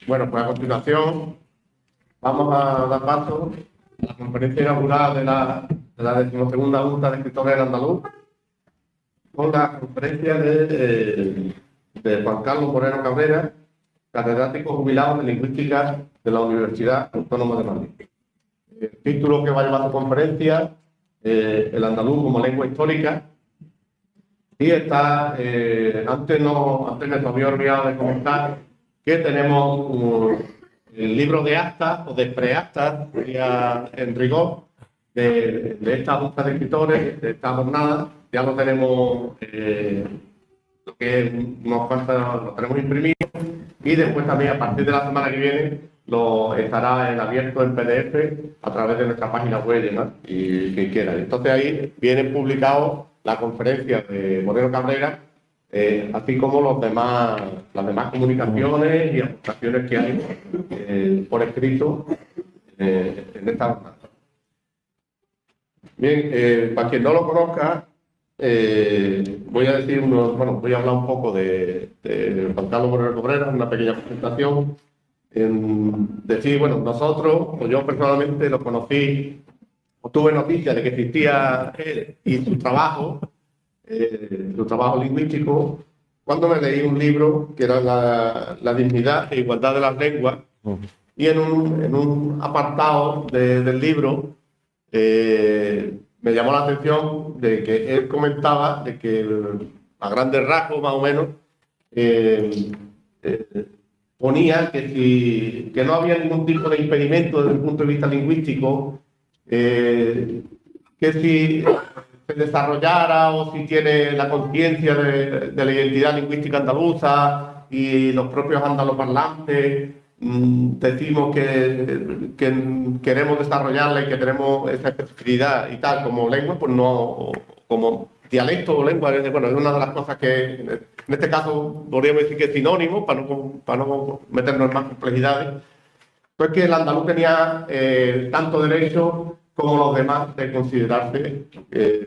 Bueno, pues a continuación vamos a dar paso a la conferencia inaugural de la 12ª Junta de Escritores del Andaluz, con la conferencia de Juan Carlos Moreno Cabrera, catedrático jubilado de Lingüística de la Universidad Autónoma de Madrid. El título que va a llevar su conferencia, El andaluz como lengua histórica, y está, antes me había olvidado de comentar que tenemos el libro de actas o de preactas, en rigor, de esta junta de escritores, de esta jornada. Ya lo tenemos, lo que nos falta, lo tenemos imprimido, y después también a partir de la semana que viene lo estará en abierto en PDF a través de nuestra página web, ¿no? Y quien quiera. Entonces ahí viene publicado la conferencia de Moreno Cabrera, así como las demás comunicaciones y aportaciones que hay por escrito en esta jornada. Bien, para quien no lo conozca, voy a hablar un poco de Juan Carlos Moreno Cabrera, una pequeña presentación. Nosotros, o yo personalmente lo conocí, o tuve noticia de que existía él y su trabajo lingüístico, cuando me leí un libro que era La dignidad e igualdad de las lenguas, y en un apartado del libro me llamó la atención de que él comentaba de que a grandes rasgos, más o menos, ponía que no había ningún tipo de impedimento desde el punto de vista lingüístico, que si se desarrollara o si tiene la conciencia de la identidad lingüística andaluza y los propios andaloparlantes decimos que queremos desarrollarla y que tenemos esa especificidad y tal como lengua, pues no, como dialecto o lengua, bueno, es una de las cosas que en este caso podríamos decir que es sinónimo, para no meternos en más complejidades, pues que el andaluz tenía tanto derecho como los demás de considerarse,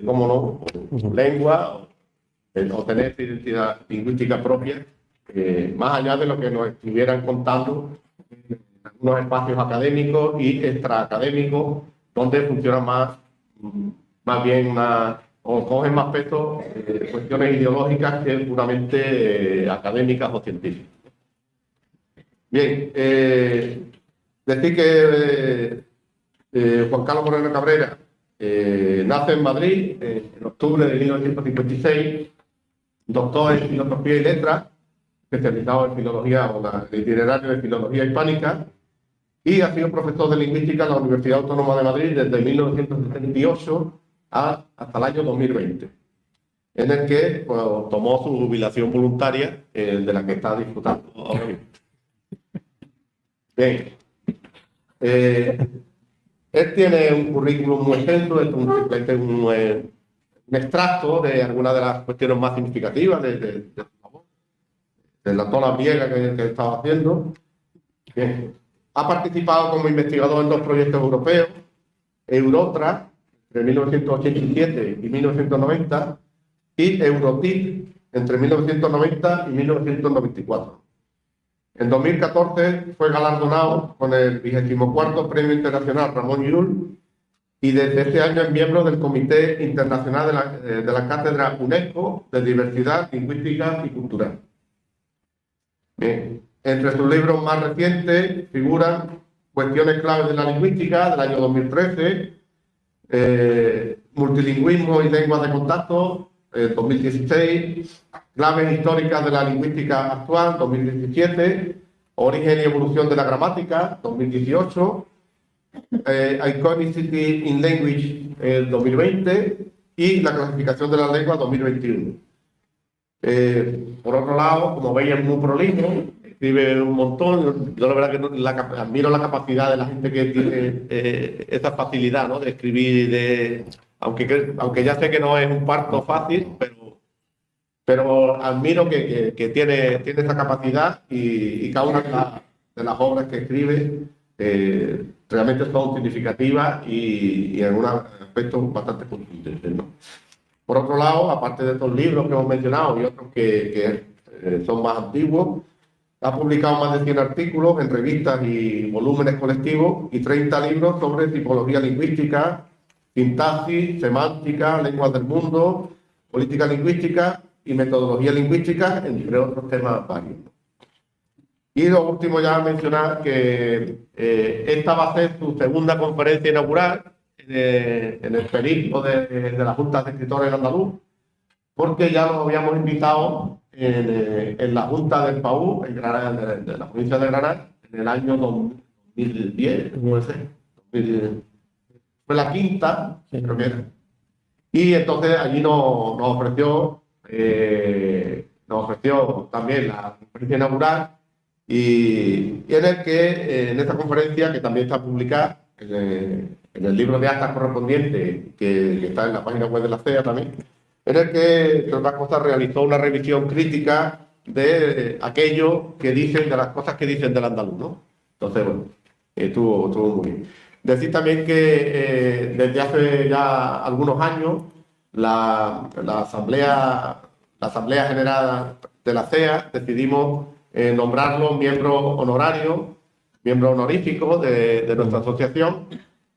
como no, lengua o tener identidad lingüística propia, más allá de lo que nos estuvieran contando en algunos espacios académicos y extraacadémicos, donde funcionan más bien o cogen más peso cuestiones ideológicas que puramente académicas o científicas. Bien, decir que Juan Carlos Moreno Cabrera nace en Madrid en octubre de 1956, doctor en Filosofía y Letras, especializado en Filología o el itinerario de Filología Hispánica, y ha sido profesor de Lingüística en la Universidad Autónoma de Madrid desde 1978 hasta el año 2020, en el que pues, tomó su jubilación voluntaria, de la que está disfrutando ahora mismo. Bien. Él tiene un currículum muy extenso, es simplemente un extracto de algunas de las cuestiones más significativas de la tola griega que estaba haciendo. Bien. Ha participado como investigador en 2 proyectos europeos, Eurotra, entre 1987 y 1990, y Eurotit, entre 1990 y 1994. En 2014 fue galardonado con el 24º Premio Internacional Ramón Llull, y desde este año es miembro del Comité Internacional de la Cátedra UNESCO de Diversidad Lingüística y Cultural. Bien. Entre sus libros más recientes figuran Cuestiones claves de la lingüística, del año 2013, Multilingüismo y lenguas de contacto, 2016, Claves históricas de la lingüística actual, 2017, Origen y evolución de la gramática, 2018, Iconicity in Language, 2020, y la clasificación de la lengua, 2021. Por otro lado, como veis, es muy prolijo, escribe un montón. Yo la verdad que admiro la capacidad de la gente que tiene esa facilidad, ¿no?, de escribir, aunque ya sé que no es un parto fácil, pero admiro que tiene esa capacidad, y cada una de las obras que escribe realmente son significativas y en algunos aspectos bastante contundentes, ¿no? Por otro lado, aparte de estos libros que hemos mencionado y otros que son más antiguos, Ha publicado más de 100 artículos en revistas y volúmenes colectivos y 30 libros sobre tipología lingüística, sintaxis, semántica, lenguas del mundo, política lingüística y metodología lingüística, entre otros temas varios. Y lo último ya mencionar que esta va a ser su segunda conferencia inaugural en el periplo de la Junta de Escritores en Andaluz, porque ya lo habíamos invitado en la Junta del PAU, en Granada, de la provincia de Granada, en el año 2010, no sé, fue la quinta, creo que era. Y entonces allí nos ofreció también la conferencia inaugural y en el que, en esta conferencia, que también está publicada en el libro de actas correspondiente, que está en la página web de la CEA también, en el que, entre otras cosas, realizó una revisión crítica de aquello que dicen, de las cosas que dicen del andaluz, ¿no? Entonces, bueno, estuvo muy bien. Decir también que desde hace ya algunos años la Asamblea General de la CEA decidimos nombrarlos miembros honorarios, miembros honoríficos de nuestra asociación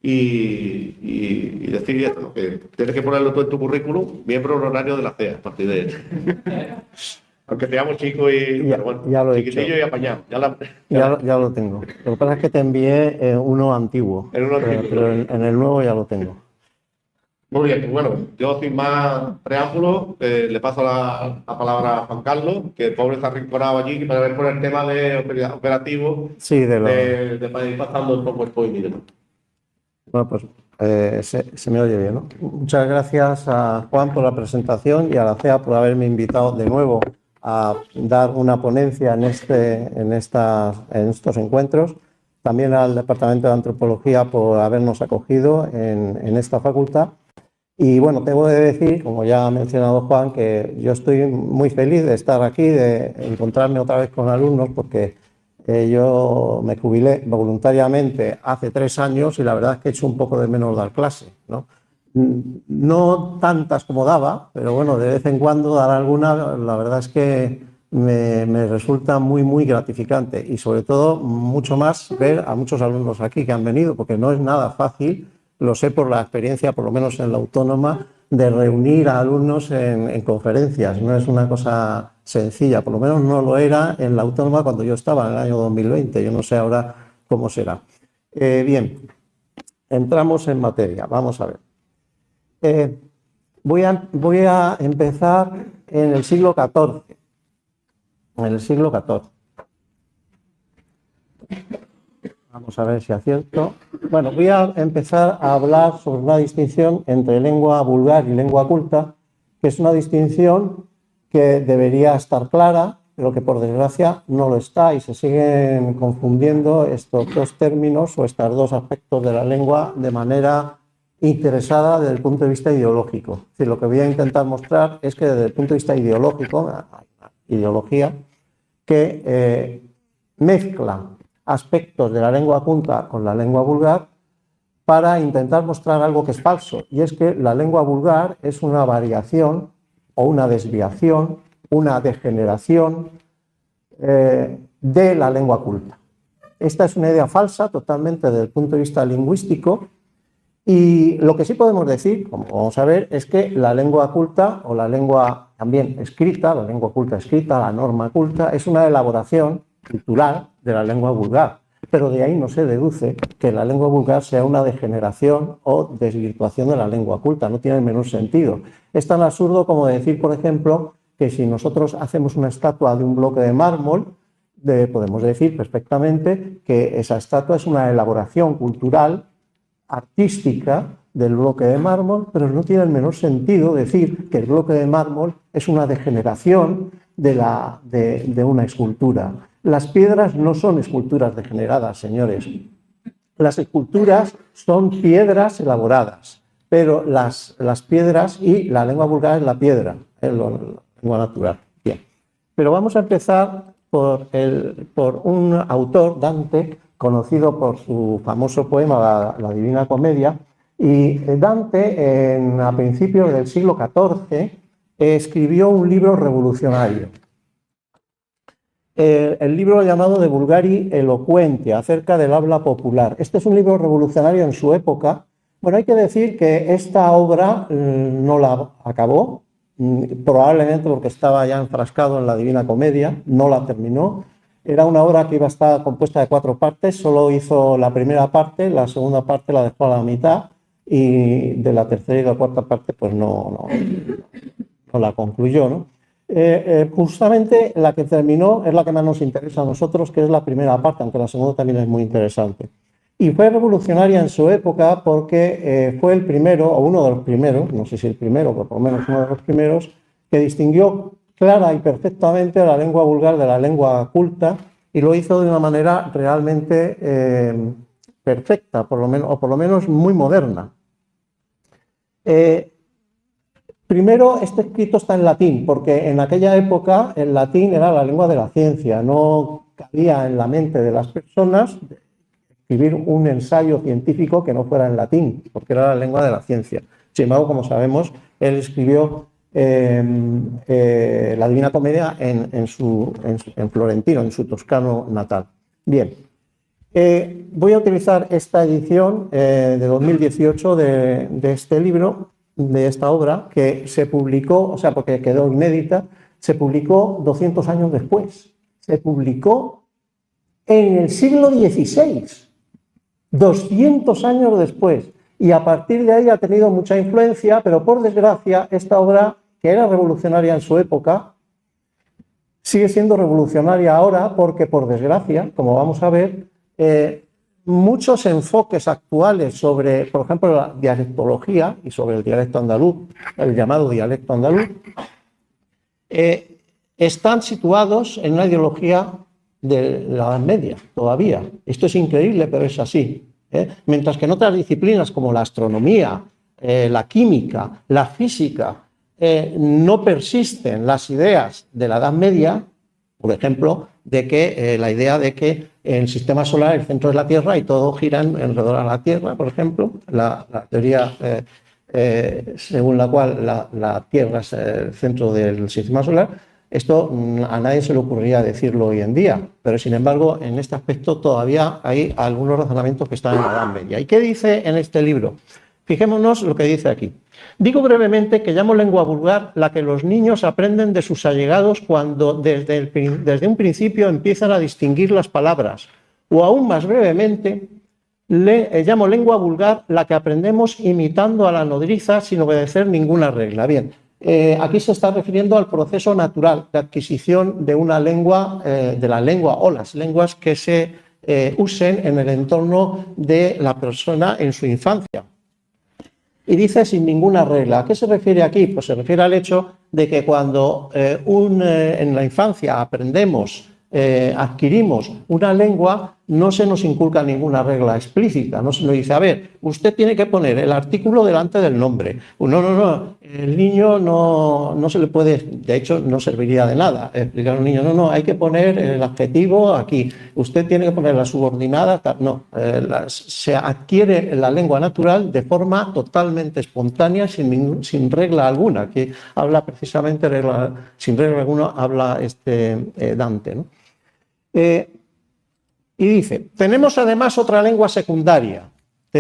y decir esto, ¿no? Que tienes que ponerlo todo en tu currículum, miembro honorario de la CEA a partir de aunque seamos chicos pero bueno, ya lo he chiquitillos hecho. y apañados. Ya lo tengo. Lo que pasa es que te envié uno antiguo, pero en el nuevo ya lo tengo. Muy bien, pues bueno, yo sin más preámbulos le paso la palabra a Juan Carlos, que el pobre está arrinconado allí para ver por el tema de operativo, Sí, de ir pasando el PowerPoint y demás. Bueno, pues se me oye bien, ¿no? Muchas gracias a Juan por la presentación y a la CEA por haberme invitado de nuevo a dar una ponencia en estos encuentros. También al Departamento de Antropología por habernos acogido en esta facultad. Y bueno, tengo que decir, como ya ha mencionado Juan, que yo estoy muy feliz de estar aquí, de encontrarme otra vez con alumnos, porque yo me jubilé voluntariamente hace 3 años y la verdad es que he hecho un poco de menos dar clase, ¿no? No tantas como daba, pero bueno, de vez en cuando dar alguna, la verdad es que me resulta muy gratificante y sobre todo mucho más ver a muchos alumnos aquí que han venido, porque no es nada fácil, lo sé por la experiencia, por lo menos en la autónoma, de reunir a alumnos en conferencias. No es una cosa sencilla, por lo menos no lo era en la autónoma cuando yo estaba en el año 2020. Yo no sé ahora cómo será. Bien, entramos en materia. Vamos a ver. Voy a empezar en el siglo XIV. En el siglo XIV. Vamos a ver si acierto. Bueno, voy a empezar a hablar sobre una distinción entre lengua vulgar y lengua culta, que es una distinción que debería estar clara, pero que por desgracia no lo está y se siguen confundiendo estos dos términos o estos dos aspectos de la lengua de manera interesada desde el punto de vista ideológico. Es decir, lo que voy a intentar mostrar es que desde el punto de vista ideológico, ideología, que mezcla aspectos de la lengua culta con la lengua vulgar para intentar mostrar algo que es falso, y es que la lengua vulgar es una variación o una desviación, una degeneración de la lengua culta. Esta es una idea falsa totalmente desde el punto de vista lingüístico, y lo que sí podemos decir, como vamos a ver, es que la lengua culta o la lengua también escrita, la lengua culta escrita, la norma culta, es una elaboración cultural de la lengua vulgar, pero de ahí no se deduce que la lengua vulgar sea una degeneración o desvirtuación de la lengua culta, no tiene el menor sentido. Es tan absurdo como decir, por ejemplo, que si nosotros hacemos una estatua de un bloque de mármol, podemos decir perfectamente que esa estatua es una elaboración cultural, artística del bloque de mármol, pero no tiene el menor sentido decir que el bloque de mármol es una degeneración de una escultura. Las piedras no son esculturas degeneradas, señores. Las esculturas son piedras elaboradas, pero las piedras y la lengua vulgar es la piedra, es la lengua natural. Bien. Pero vamos a empezar por un autor, Dante, conocido por su famoso poema La Divina Comedia, y Dante, a principios del siglo XIV, escribió un libro revolucionario. el libro llamado De Vulgari Eloquente, acerca del habla popular. Este es un libro revolucionario en su época. Bueno, hay que decir que esta obra no la acabó, probablemente porque estaba ya enfrascado en la Divina Comedia, no la terminó. Era una obra que iba a estar compuesta de 4 partes, solo hizo la primera parte, la segunda parte la dejó a la mitad y de la tercera y la cuarta parte pues no la concluyó, ¿no? Justamente la que terminó es la que más nos interesa a nosotros, que es la primera parte, aunque la segunda también es muy interesante. Y fue revolucionaria en su época porque fue el primero, o uno de los primeros, no sé si el primero, pero por lo menos uno de los primeros, que distinguió clara y perfectamente la lengua vulgar de la lengua culta y lo hizo de una manera realmente perfecta, por lo menos, o por lo menos muy moderna. Primero, este escrito está en latín, porque en aquella época el latín era la lengua de la ciencia, no cabía en la mente de las personas escribir un ensayo científico que no fuera en latín, porque era la lengua de la ciencia. Sin embargo, como sabemos, él escribió la Divina Comedia en florentino, en su toscano natal. Bien, voy a utilizar esta edición de 2018 de este libro, de esta obra, que se publicó, o sea, porque quedó inédita, se publicó 200 años después. Se publicó en el siglo XVI, 200 años después. Y a partir de ahí ha tenido mucha influencia, pero por desgracia esta obra, que era revolucionaria en su época, sigue siendo revolucionaria ahora porque, por desgracia, como vamos a ver, muchos enfoques actuales sobre, por ejemplo, la dialectología y sobre el dialecto andaluz, el llamado dialecto andaluz, están situados en una ideología de la Edad Media, todavía. Esto es increíble, pero es así. Mientras que en otras disciplinas como la astronomía, la química, la física, no persisten las ideas de la Edad Media, por ejemplo, de que la idea de que en el sistema solar el centro es la Tierra y todo gira alrededor de la Tierra, por ejemplo, la teoría según la cual la Tierra es el centro del sistema solar, esto a nadie se le ocurriría decirlo hoy en día, pero sin embargo en este aspecto todavía hay algunos razonamientos que están en la Edad Media. ¿Y qué dice en este libro? Fijémonos lo que dice aquí. Digo brevemente que llamo lengua vulgar la que los niños aprenden de sus allegados cuando desde un principio empiezan a distinguir las palabras, o aún más brevemente, llamo lengua vulgar la que aprendemos imitando a la nodriza sin obedecer ninguna regla. Bien, aquí se está refiriendo al proceso natural de adquisición de una lengua, de la lengua o las lenguas que se usen en el entorno de la persona en su infancia. Y dice sin ninguna regla. ¿A qué se refiere aquí? Pues se refiere al hecho de que cuando en la infancia aprendemos, adquirimos una lengua, no se nos inculca ninguna regla explícita, no se nos dice, a ver, usted tiene que poner el artículo delante del nombre. No, el niño no se le puede, de hecho no serviría de nada explicar a un niño, no, hay que poner el adjetivo aquí, usted tiene que poner la subordinada, no, se adquiere la lengua natural de forma totalmente espontánea, sin regla alguna, que habla precisamente, sin regla alguna, habla Dante, ¿no? Y dice, tenemos además otra lengua secundaria, que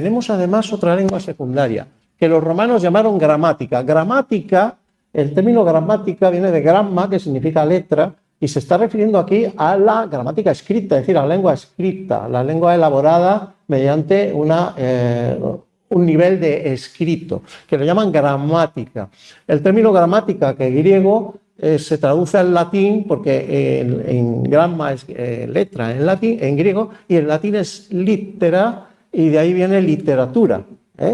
los romanos llamaron gramática. Gramática, el término gramática viene de gramma, que significa letra, y se está refiriendo aquí a la gramática escrita, es decir, a la lengua escrita, la lengua elaborada mediante un nivel de escrito, que lo llaman gramática. El término gramática, que es griego, se traduce al latín, porque en gramma es letra en latín, en griego, y en latín es litera, y de ahí viene literatura.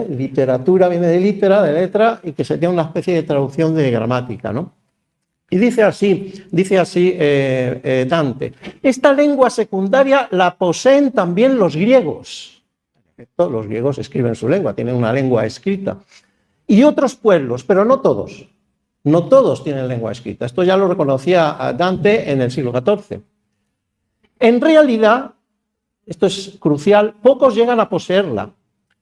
Literatura viene de litera, de letra, y que sería una especie de traducción de gramática, ¿no? Y dice así Dante, esta lengua secundaria la poseen también los griegos. Los griegos escriben su lengua, tienen una lengua escrita. Y otros pueblos, pero no todos. No todos tienen lengua escrita. Esto ya lo reconocía Dante en el siglo XIV. En realidad, esto es crucial, pocos llegan a poseerla.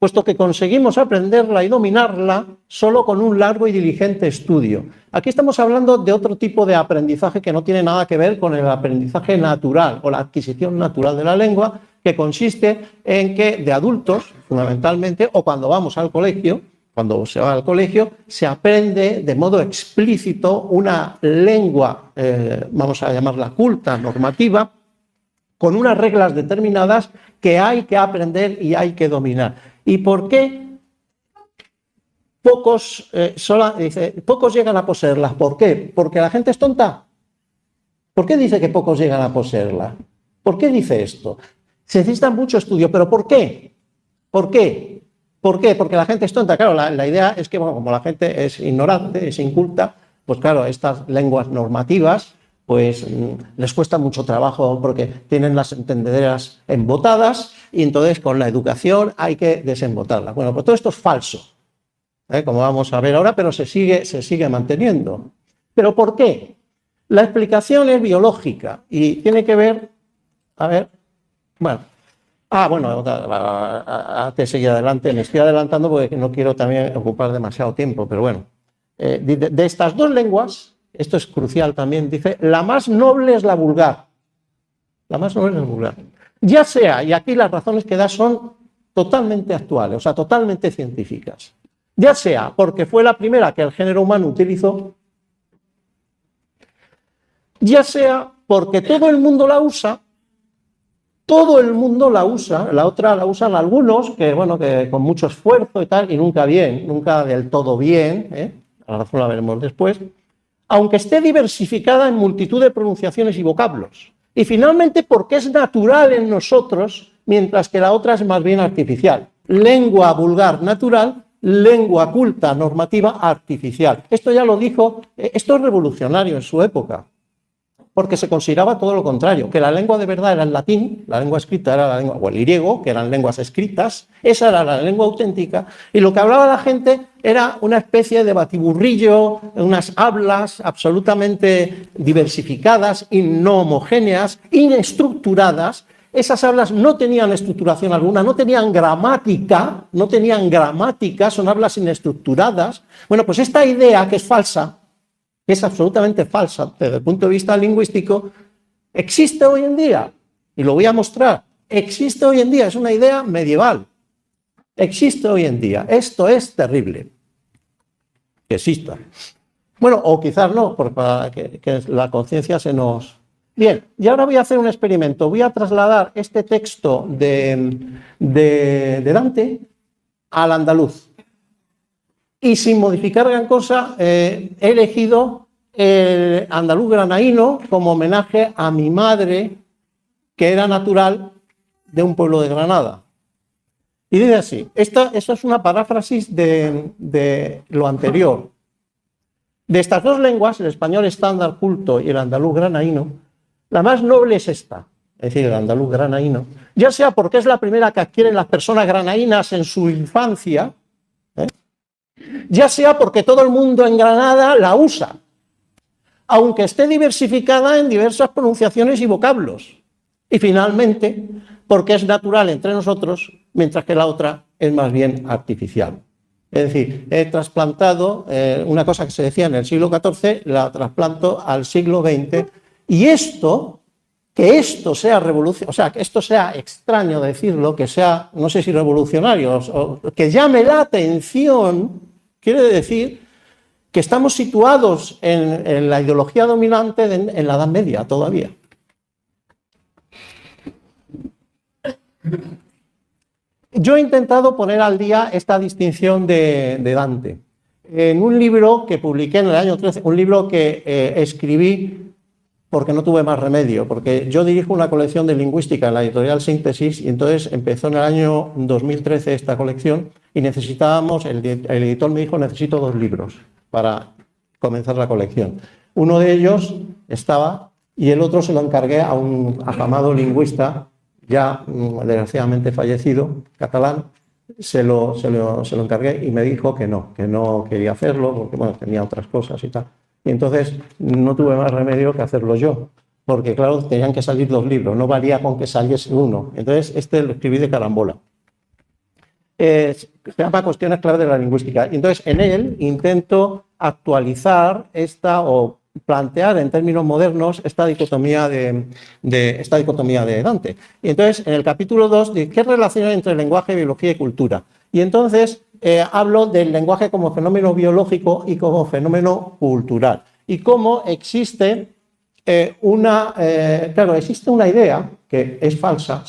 puesto que conseguimos aprenderla y dominarla solo con un largo y diligente estudio. Aquí estamos hablando de otro tipo de aprendizaje que no tiene nada que ver con el aprendizaje natural o la adquisición natural de la lengua, que consiste en que de adultos, fundamentalmente, o cuando vamos al colegio, cuando se va al colegio, se aprende de modo explícito una lengua, vamos a llamarla culta, normativa, con unas reglas determinadas que hay que aprender y hay que dominar. ¿Y por qué pocos llegan a poseerlas? ¿Por qué? ¿Porque la gente es tonta? ¿Por qué dice que pocos llegan a poseerlas? ¿Por qué dice esto? Se necesita mucho estudio, pero ¿por qué? ¿Por qué? ¿Por qué? Porque la gente es tonta. Claro, la idea es que, bueno, como la gente es ignorante, es inculta, pues claro, estas lenguas normativas pues les cuesta mucho trabajo porque tienen las entendederas embotadas y entonces con la educación hay que desembotarlas. Bueno, pues todo esto es falso, como vamos a ver ahora, pero se sigue manteniendo. ¿Pero por qué? La explicación es biológica y tiene que ver, antes de seguir adelante, me estoy adelantando porque no quiero también ocupar demasiado tiempo, pero bueno, de estas dos lenguas, esto es crucial también, dice, la más noble es la vulgar. La más noble es la vulgar. Ya sea, y aquí las razones que da son totalmente actuales, o sea, totalmente científicas. Ya sea porque fue la primera que el género humano utilizó, ya sea porque todo el mundo la usa, la otra la usan algunos, que bueno, que con mucho esfuerzo y tal, y nunca bien, nunca del todo bien, la razón la veremos después, aunque esté diversificada en multitud de pronunciaciones y vocablos. Y finalmente porque es natural en nosotros, mientras que la otra es más bien artificial. Lengua vulgar natural, lengua culta normativa artificial. Esto ya lo dijo, esto es revolucionario en su época, porque se consideraba todo lo contrario, que la lengua de verdad era el latín, la lengua escrita era la lengua, o el griego, que eran lenguas escritas, esa era la lengua auténtica, y lo que hablaba la gente era una especie de batiburrillo, unas hablas absolutamente diversificadas y no homogéneas, inestructuradas. Esas hablas no tenían estructuración alguna, no tenían gramática, son hablas inestructuradas. Bueno, pues esta idea que es falsa, que es absolutamente falsa desde el punto de vista lingüístico, existe hoy en día, y lo voy a mostrar, existe hoy en día, es una idea medieval, existe hoy en día, esto es terrible, que exista. Bueno, o quizás no, para que la conciencia se nos... Bien, y ahora voy a hacer un experimento, voy a trasladar este texto de Dante al andaluz. Y sin modificar gran cosa, he elegido el andaluz granaíno como homenaje a mi madre, que era natural de un pueblo de Granada. Y dice así, eso es una paráfrasis de lo anterior. De estas dos lenguas, el español estándar culto y el andaluz granaíno, la más noble es esta, es decir, el andaluz granaíno, ya sea porque es la primera que adquieren las personas granaínas en su infancia, ya sea porque todo el mundo en Granada la usa, aunque esté diversificada en diversas pronunciaciones y vocablos. Y finalmente, porque es natural entre nosotros, mientras que la otra es más bien artificial. Es decir, he trasplantado una cosa que se decía en el siglo XIV, la trasplanto al siglo XX, y que esto sea revolucionario, o sea, que esto sea extraño decirlo, que sea, no sé si revolucionario, o que llame la atención, quiere decir que estamos situados en la ideología dominante en la Edad Media todavía. Yo he intentado poner al día esta distinción de Dante. En un libro que publiqué en el año 13, un libro que escribí porque no tuve más remedio, porque yo dirijo una colección de lingüística en la editorial Síntesis y entonces empezó en el año 2013 esta colección y necesitábamos, el editor me dijo, necesito 2 libros para comenzar la colección. Uno de ellos estaba y el otro se lo encargué a un afamado lingüista, ya desgraciadamente fallecido, catalán, se lo encargué y me dijo que no quería hacerlo porque bueno, tenía otras cosas y tal. Y entonces no tuve más remedio que hacerlo yo, porque claro, tenían que salir 2 libros, no valía con que saliese uno. Entonces este lo escribí de carambola. se llama Cuestiones clave de la lingüística. Y entonces, en él intento actualizar o plantear en términos modernos esta dicotomía de Dante. Y entonces, en el capítulo 2, dice, ¿qué relación hay entre lenguaje, biología y cultura? Y entonces hablo del lenguaje como fenómeno biológico y como fenómeno cultural. Y cómo existe existe una idea que es falsa,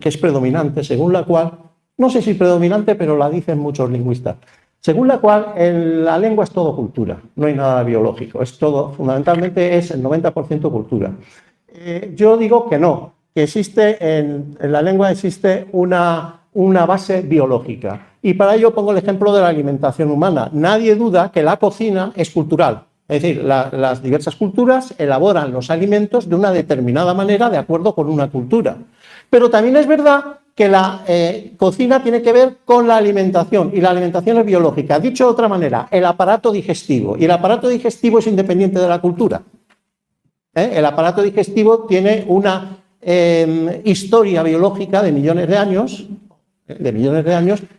que es predominante, según la cual, no sé si predominante, pero la dicen muchos lingüistas, según la cual la lengua es todo cultura, no hay nada biológico, es todo, fundamentalmente es el 90% cultura. Yo digo que no, que existe en la lengua existe una base biológica. Y para ello pongo el ejemplo de la alimentación humana. Nadie duda que la cocina es cultural. Es decir, las diversas culturas elaboran los alimentos de una determinada manera de acuerdo con una cultura. Pero también es verdad que la cocina tiene que ver con la alimentación y la alimentación es biológica. Dicho de otra manera, el aparato digestivo. Y el aparato digestivo es independiente de la cultura. El aparato digestivo tiene una historia biológica de millones de años,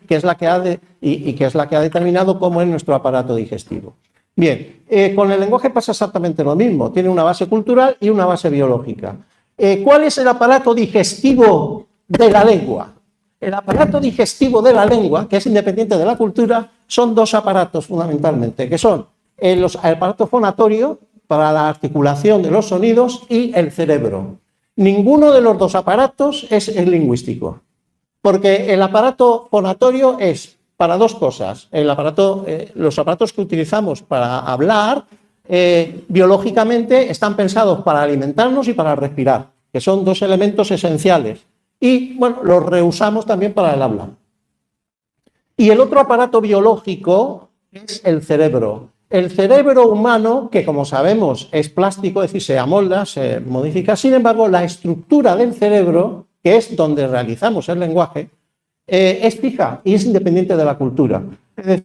que es la que ha que es la que ha determinado cómo es nuestro aparato digestivo. Bien, con el lenguaje pasa exactamente lo mismo, tiene una base cultural y una base biológica. ¿Cuál es el aparato digestivo de la lengua? El aparato digestivo de la lengua, que es independiente de la cultura, son dos aparatos fundamentalmente, que son el aparato fonatorio para la articulación de los sonidos y el cerebro. Ninguno de los dos aparatos es lingüístico, porque el aparato fonatorio es para dos cosas. Los aparatos que utilizamos para hablar, biológicamente están pensados para alimentarnos y para respirar, que son dos elementos esenciales. Y, bueno, los reusamos también para el habla. Y el otro aparato biológico es el cerebro. El cerebro humano, que como sabemos es plástico, es decir, se amolda, se modifica. Sin embargo, la estructura del cerebro, que es donde realizamos el lenguaje, es fija y es independiente de la cultura. Es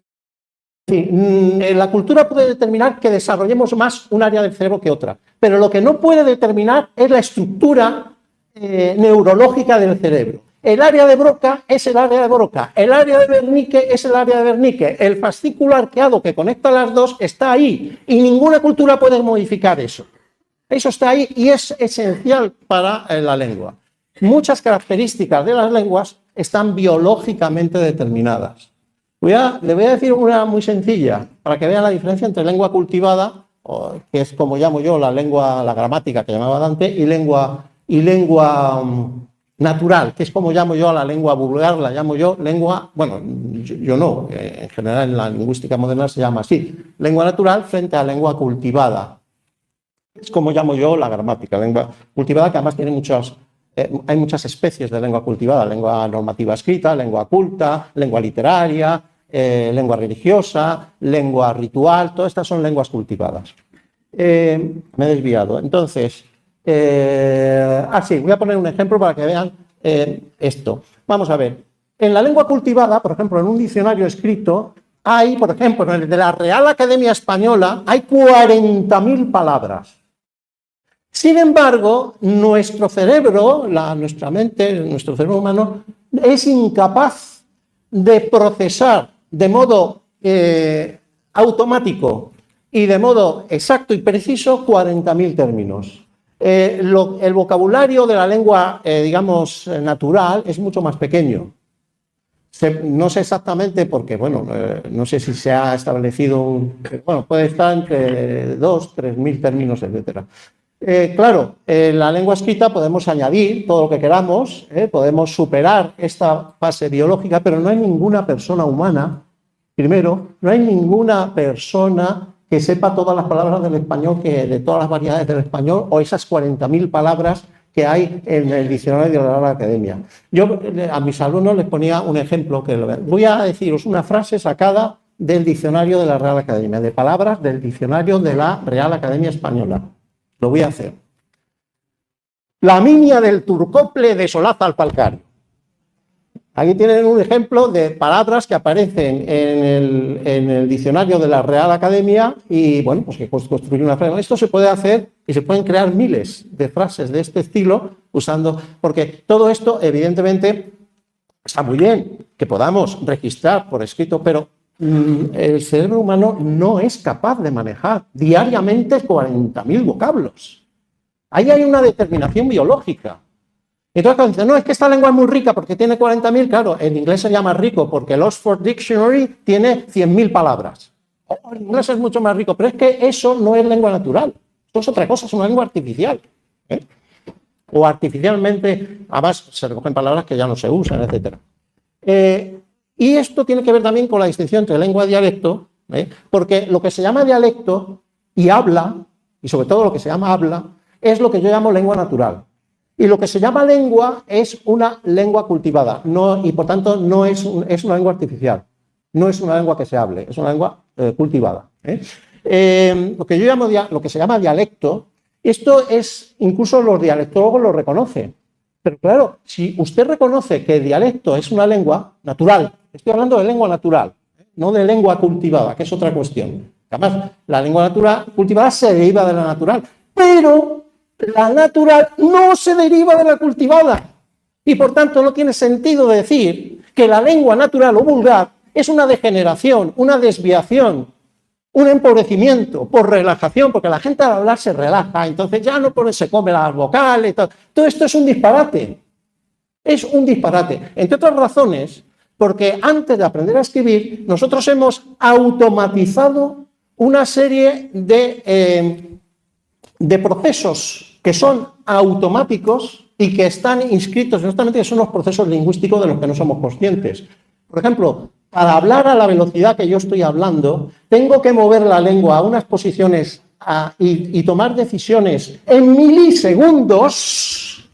decir, la cultura puede determinar que desarrollemos más un área del cerebro que otra, pero lo que no puede determinar es la estructura neurológica del cerebro. El área de Broca es el área de Broca, el área de Wernicke es el área de Wernicke, el fascículo arqueado que conecta las dos está ahí y ninguna cultura puede modificar eso. Eso está ahí y es esencial para la lengua. Muchas características de las lenguas están biológicamente determinadas. Le voy a decir una muy sencilla, para que vean la diferencia entre lengua cultivada, que es como llamo yo la gramática que llamaba Dante, y lengua natural, que es como llamo yo a la lengua vulgar, la llamo yo lengua, bueno, yo no, en general en la lingüística moderna se llama así, lengua natural frente a lengua cultivada. Es como llamo yo la gramática, lengua cultivada, que además tiene hay muchas especies de lengua cultivada, lengua normativa escrita, lengua culta, lengua literaria, lengua religiosa, lengua ritual, todas estas son lenguas cultivadas. Me he desviado. Entonces, sí, voy a poner un ejemplo para que vean esto. Vamos a ver. En la lengua cultivada, por ejemplo, en un diccionario escrito, hay, por ejemplo, en el de la Real Academia Española, hay 40.000 palabras. Sin embargo, nuestro cerebro, nuestra mente, nuestro cerebro humano, es incapaz de procesar de modo automático y de modo exacto y preciso 40.000 términos. El vocabulario de la lengua, digamos, natural es mucho más pequeño. No sé exactamente porque, bueno, no sé si se ha establecido bueno, puede estar entre 2.000, 3.000 términos, etcétera. Claro, en la lengua escrita podemos añadir todo lo que queramos, podemos superar esta fase biológica, pero no hay ninguna persona humana, primero, no hay ninguna persona que sepa todas las palabras del español, de todas las variedades del español, o esas 40.000 palabras que hay en el diccionario de la Real Academia. Yo a mis alumnos les ponía un ejemplo, que voy a deciros una frase sacada del diccionario de la Real Academia, de palabras del diccionario de la Real Academia Española. Lo voy a hacer. La miña del turcople desolaza al palcario. Aquí tienen un ejemplo de palabras que aparecen en el diccionario de la Real Academia y, bueno, pues que construir una frase. Esto se puede hacer y se pueden crear miles de frases de este estilo usando, porque todo esto, evidentemente, Está muy bien que podamos registrar por escrito, pero el cerebro humano no es capaz de manejar diariamente 40.000 vocablos. Ahí hay una determinación biológica. Entonces, cuando dicen, no, es que esta lengua es muy rica porque tiene 40.000, claro, en inglés se llama rico porque el Oxford Dictionary tiene 100.000 palabras. El inglés es mucho más rico, pero es que eso no es lengua natural. Eso es otra cosa, es una lengua artificial. O artificialmente, además se recogen palabras que ya no se usan, etc. Y esto tiene que ver también con la distinción entre lengua y dialecto, porque lo que se llama dialecto y habla, y sobre todo lo que se llama habla, es lo que yo llamo lengua natural. Y lo que se llama lengua es una lengua cultivada, y por tanto no es una lengua artificial, no es una lengua que se hable, es una lengua cultivada. Lo que se llama dialecto, esto es, incluso los dialectólogos lo reconocen. Pero claro, si usted reconoce que el dialecto es una lengua natural, estoy hablando de lengua natural, no de lengua cultivada, que es otra cuestión. Además, la lengua natural cultivada se deriva de la natural, pero la natural no se deriva de la cultivada. Y por tanto no tiene sentido decir que la lengua natural o vulgar es una degeneración, una desviación, un empobrecimiento por relajación, porque la gente al hablar se relaja, entonces ya no se come las vocales, todo esto es un disparate. Es un disparate. Entre otras razones, porque antes de aprender a escribir, nosotros hemos automatizado una serie de procesos que son automáticos y que están inscritos en nuestra mente, que son los procesos lingüísticos de los que no somos conscientes. Por ejemplo, para hablar a la velocidad que yo estoy hablando, tengo que mover la lengua a unas posiciones y tomar decisiones en milisegundos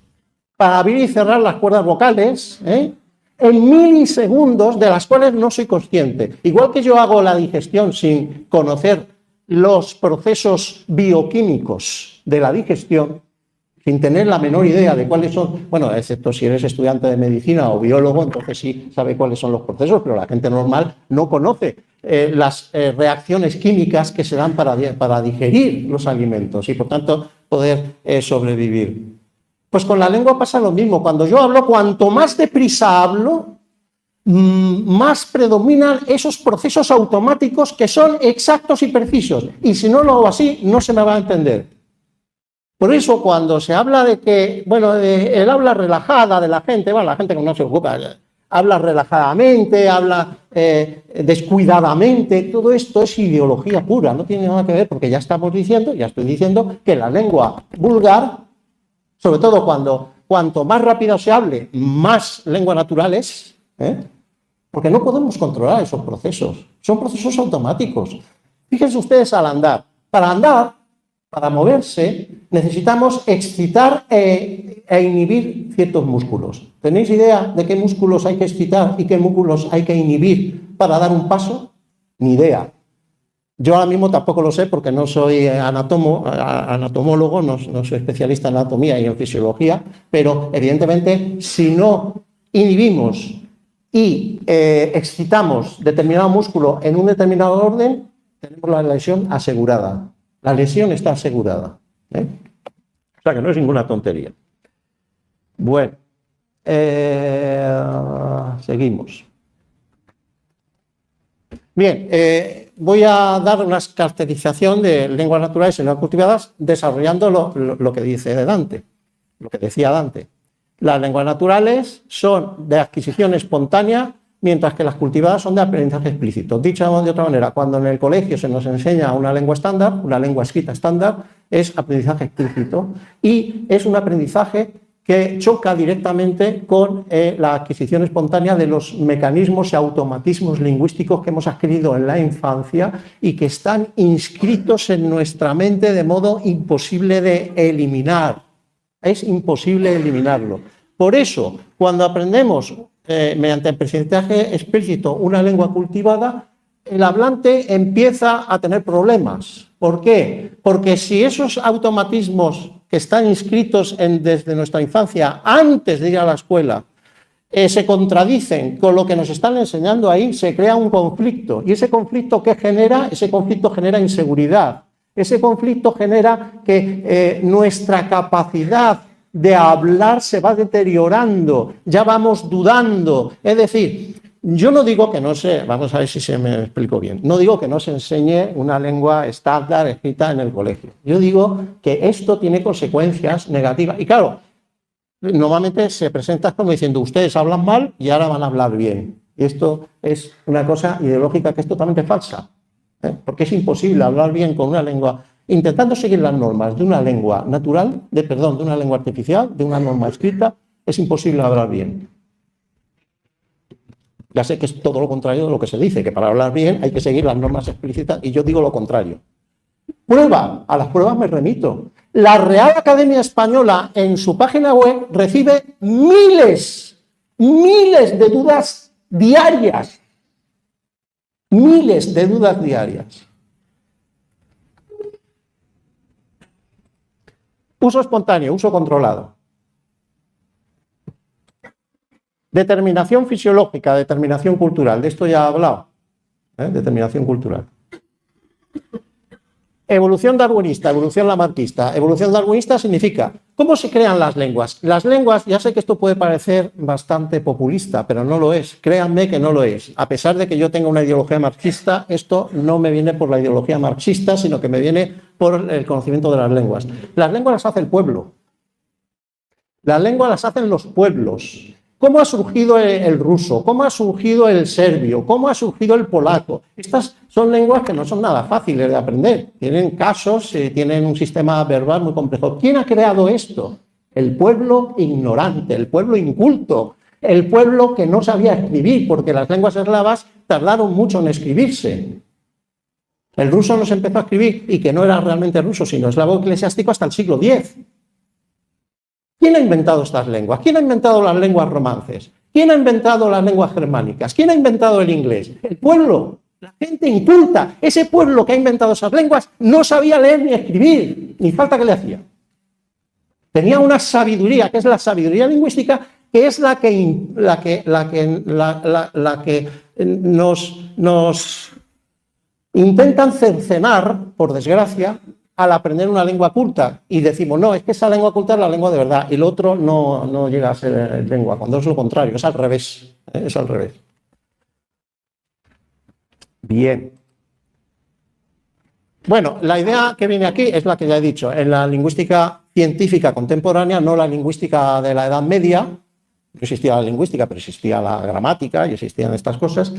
para abrir y cerrar las cuerdas vocales, en milisegundos, de las cuales no soy consciente. Igual que yo hago la digestión sin conocer los procesos bioquímicos de la digestión, sin tener la menor idea de cuáles son, bueno, excepto si eres estudiante de medicina o biólogo, entonces sí sabe cuáles son los procesos, pero la gente normal no conoce las reacciones químicas que se dan para digerir los alimentos y, por tanto, poder sobrevivir. Pues con la lengua pasa lo mismo. Cuando yo hablo, cuanto más deprisa hablo, más predominan esos procesos automáticos que son exactos y precisos. Y si no lo hago así, no se me va a entender. Por eso, cuando se habla de que, bueno, el habla relajada de la gente, bueno, la gente que no se ocupa, habla relajadamente, habla descuidadamente, todo esto es ideología pura, no tiene nada que ver, porque ya estoy diciendo que la lengua vulgar, sobre todo cuanto más rápido se hable, más lengua natural es, porque no podemos controlar esos procesos, son procesos automáticos. Fíjense ustedes al andar. Para moverse, necesitamos excitar e inhibir ciertos músculos. ¿Tenéis idea de qué músculos hay que excitar y qué músculos hay que inhibir para dar un paso? Ni idea. Yo ahora mismo tampoco lo sé porque no soy anatomólogo, no soy especialista en anatomía y en fisiología, pero evidentemente si no inhibimos y excitamos determinado músculo en un determinado orden, tenemos la lesión asegurada. La lesión está asegurada. O sea que no es ninguna tontería. Bueno, seguimos. Bien, voy a dar una caracterización de lenguas naturales y lenguas cultivadas desarrollando lo que dice Dante, lo que decía Dante. Las lenguas naturales son de adquisición espontánea, mientras que las cultivadas son de aprendizaje explícito. Dicho de otra manera, cuando en el colegio se nos enseña una lengua estándar, una lengua escrita estándar, es aprendizaje explícito y es un aprendizaje que choca directamente con la adquisición espontánea de los mecanismos y automatismos lingüísticos que hemos adquirido en la infancia y que están inscritos en nuestra mente de modo imposible de eliminar. Es imposible eliminarlo. Por eso, cuando aprendemos mediante aprendizaje explícito una lengua cultivada, el hablante empieza a tener problemas. ¿Por qué? Porque si esos automatismos que están inscritos desde nuestra infancia, antes de ir a la escuela, se contradicen con lo que nos están enseñando ahí, se crea un conflicto. ¿Y ese conflicto qué genera? Ese conflicto genera inseguridad. Ese conflicto genera que nuestra capacidad de hablar se va deteriorando, ya vamos dudando. Es decir, yo no digo que no se, vamos a ver si se me explico bien, no digo que no se enseñe una lengua estándar escrita en el colegio. Yo digo que esto tiene consecuencias negativas. Y claro, normalmente se presenta como diciendo, ustedes hablan mal y ahora van a hablar bien. Y esto es una cosa ideológica que es totalmente falsa, porque es imposible hablar bien con una lengua, intentando seguir las normas de una lengua natural, de una lengua artificial, de una norma escrita, es imposible hablar bien. Ya sé que es todo lo contrario de lo que se dice, que para hablar bien hay que seguir las normas explícitas, y yo digo lo contrario. Prueba, a las pruebas me remito. La Real Academia Española en su página web recibe miles de dudas diarias. Miles de dudas diarias. Uso espontáneo, uso controlado. Determinación fisiológica, determinación cultural. De esto ya he hablado. Determinación cultural. Evolución darwinista, evolución lamarckista. Evolución darwinista significa, ¿cómo se crean las lenguas? Las lenguas, ya sé que esto puede parecer bastante populista, pero no lo es. Créanme que no lo es. A pesar de que yo tenga una ideología marxista, esto no me viene por la ideología marxista, sino que me viene por el conocimiento de las lenguas. Las lenguas las hace el pueblo. Las lenguas las hacen los pueblos. ¿Cómo ha surgido el ruso? ¿Cómo ha surgido el serbio? ¿Cómo ha surgido el polaco? Estas son lenguas que no son nada fáciles de aprender. Tienen casos, tienen un sistema verbal muy complejo. ¿Quién ha creado esto? El pueblo ignorante, el pueblo inculto, el pueblo que no sabía escribir, porque las lenguas eslavas tardaron mucho en escribirse. El ruso no se empezó a escribir, y que no era realmente ruso, sino eslavo eclesiástico, hasta el siglo X. ¿Quién ha inventado estas lenguas? ¿Quién ha inventado las lenguas romances? ¿Quién ha inventado las lenguas germánicas? ¿Quién ha inventado el inglés? El pueblo, la gente inculta. Ese pueblo que ha inventado esas lenguas no sabía leer ni escribir, ni falta que le hacía. Tenía una sabiduría, que es la sabiduría lingüística, que es la que nos intentan cercenar, por desgracia, al aprender una lengua culta, y decimos, no, es que esa lengua culta es la lengua de verdad, y el otro no llega a ser lengua, cuando es lo contrario, es al revés. Es al revés. Bien. Bueno, la idea que viene aquí es la que ya he dicho, en la lingüística científica contemporánea, no la lingüística de la Edad Media, no existía la lingüística, pero existía la gramática y existían estas cosas,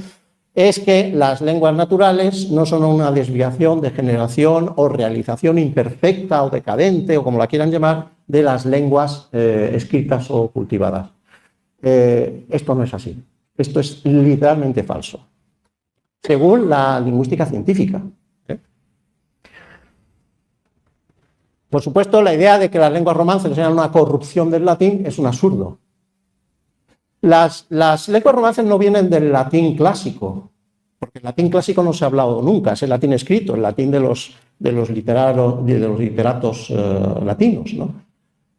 es que las lenguas naturales no son una desviación, degeneración o realización imperfecta o decadente, o como la quieran llamar, de las lenguas escritas o cultivadas. Esto no es así. Esto es literalmente falso, según la lingüística científica. Por supuesto, la idea de que las lenguas romances sean una corrupción del latín es un absurdo. Las lenguas romances no vienen del latín clásico, porque el latín clásico no se ha hablado nunca, es el latín escrito, el latín de los literatos latinos, ¿no?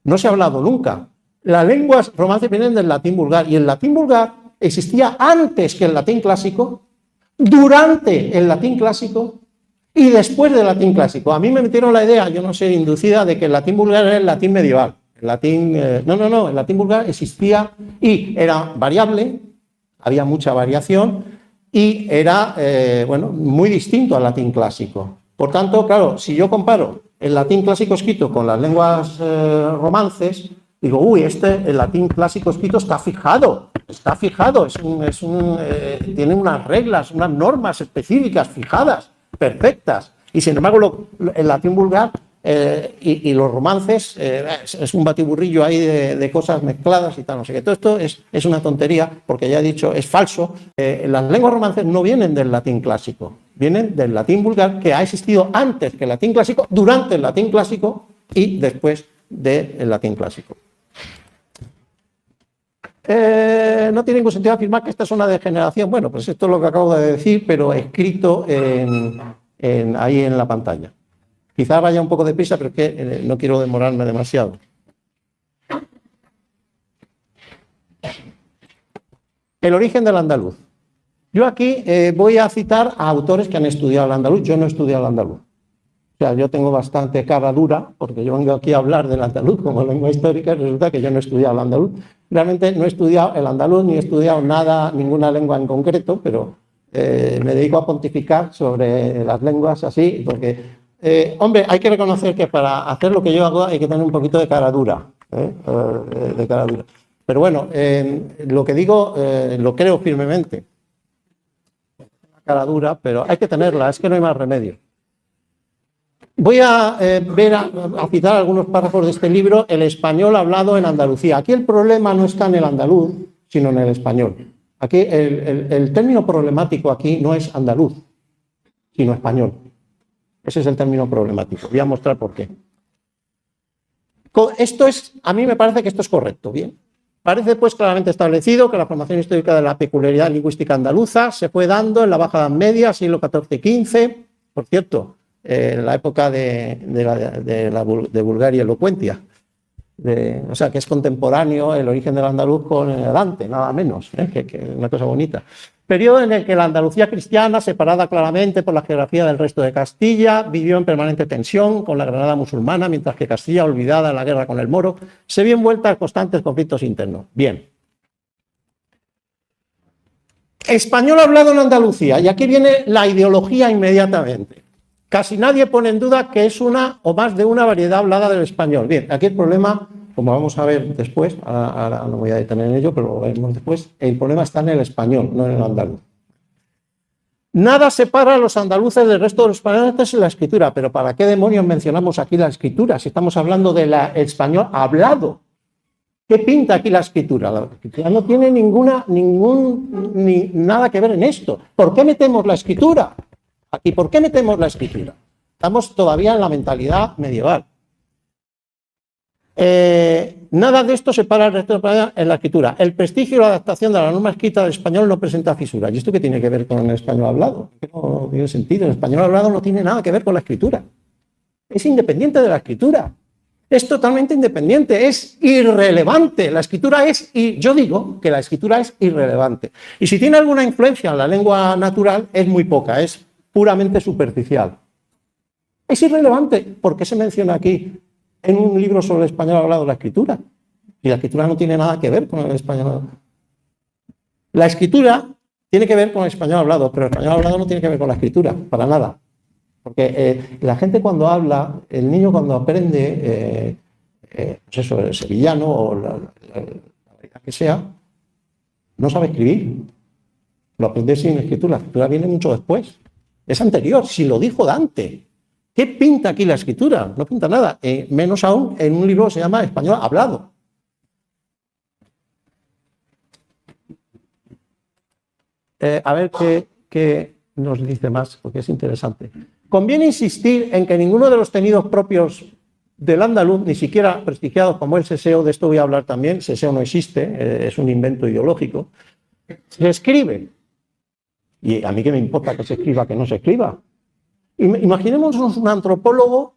No se ha hablado nunca. Las lenguas romances vienen del latín vulgar, y el latín vulgar existía antes que el latín clásico, durante el latín clásico y después del latín clásico. A mí me metieron la idea, yo no sé, inducida, de que el latín vulgar era el latín medieval. El latín, no, el latín vulgar existía y era variable, había mucha variación y era, muy distinto al latín clásico. Por tanto, claro, si yo comparo el latín clásico escrito con las lenguas romances, digo, el latín clásico escrito está fijado, tiene unas reglas, unas normas específicas fijadas, perfectas, y sin embargo el latín vulgar y los romances es un batiburrillo ahí de cosas mezcladas y tal, no sé qué. Todo esto es una tontería, porque ya he dicho, es falso. Las lenguas romances no vienen del latín clásico, vienen del latín vulgar, que ha existido antes que el latín clásico, durante el latín clásico y después del latín clásico. No tiene ningún sentido afirmar que esta es una degeneración. Bueno, pues esto es lo que acabo de decir, pero escrito ahí en la pantalla. Quizá vaya un poco deprisa, pero es que no quiero demorarme demasiado. El origen del andaluz. Yo aquí voy a citar a autores que han estudiado el andaluz. Yo no he estudiado el andaluz. sea, yo tengo bastante cara dura, porque yo vengo aquí a hablar del andaluz como lengua histórica, y resulta que yo no he estudiado el andaluz. Realmente no he estudiado el andaluz, ni he estudiado nada, ninguna lengua en concreto, pero me dedico a pontificar sobre las lenguas así, porque, hombre, hay que reconocer que para hacer lo que yo hago hay que tener un poquito de cara dura, de cara dura. Pero bueno, lo que digo lo creo firmemente. Cara dura, pero hay que tenerla, es que no hay más remedio. Voy a citar algunos párrafos de este libro, El español hablado en Andalucía. Aquí el problema no está en el andaluz, sino en el español. Aquí el término problemático aquí no es andaluz, sino español. Ese es el término problemático. Voy a mostrar por qué. A mí me parece que esto es correcto, ¿bien? Parece pues claramente establecido que la formación histórica de la peculiaridad lingüística andaluza se fue dando en la Baja Edad Media, siglo XIV-XV, por cierto, en la época de Bulgaria Elocuentia. O sea, que es contemporáneo el origen del andaluz con el Dante, nada menos, que es una cosa bonita. Periodo en el que la Andalucía cristiana, separada claramente por la geografía del resto de Castilla, vivió en permanente tensión con la Granada musulmana, mientras que Castilla, olvidada en la guerra con el Moro, se vio envuelta en constantes conflictos internos. Bien. Español hablado en Andalucía, y aquí viene la ideología inmediatamente. Casi nadie pone en duda que es una o más de una variedad hablada del español. Bien, aquí el problema, como vamos a ver después, ahora no voy a detener en ello, pero lo veremos después, el problema está en el español, no en el andaluz. Nada separa a los andaluces del resto de los españoles en la escritura, pero ¿para qué demonios mencionamos aquí la escritura si estamos hablando del español hablado? ¿Qué pinta aquí la escritura? La escritura no tiene nada que ver en esto. ¿Por qué metemos la escritura? ¿Y por qué metemos la escritura? Estamos todavía en la mentalidad medieval. Nada de esto separa el resto de la en la escritura. El prestigio y la adaptación de la norma escrita del español no presenta fisuras. ¿Y esto qué tiene que ver con el español hablado? No tiene sentido. El español hablado no tiene nada que ver con la escritura. Es independiente de la escritura. Es totalmente independiente, es irrelevante. La escritura es, y yo digo que la escritura es irrelevante. Y si tiene alguna influencia en la lengua natural, es muy poca, es puramente superficial. Es irrelevante. ¿Por qué se menciona aquí en un libro sobre el español hablado la escritura? Y la escritura no tiene nada que ver con el español hablado. La escritura tiene que ver con el español hablado, pero el español hablado no tiene que ver con la escritura, para nada. Porque la gente cuando habla, el niño cuando aprende, pues eso, el sevillano o la que sea, no sabe escribir. Lo aprende sin escritura. La escritura viene mucho después. Es anterior, si lo dijo Dante. ¿Qué pinta aquí la escritura? No pinta nada. Menos aún en un libro que se llama Español hablado. A ver qué nos dice más, porque es interesante. Conviene insistir en que ninguno de los tenidos propios del andaluz, ni siquiera prestigiados como el seseo, de esto voy a hablar también, seseo no existe, es un invento ideológico, se escribe. Y a mí qué me importa que se escriba, que no se escriba. Imaginémonos un antropólogo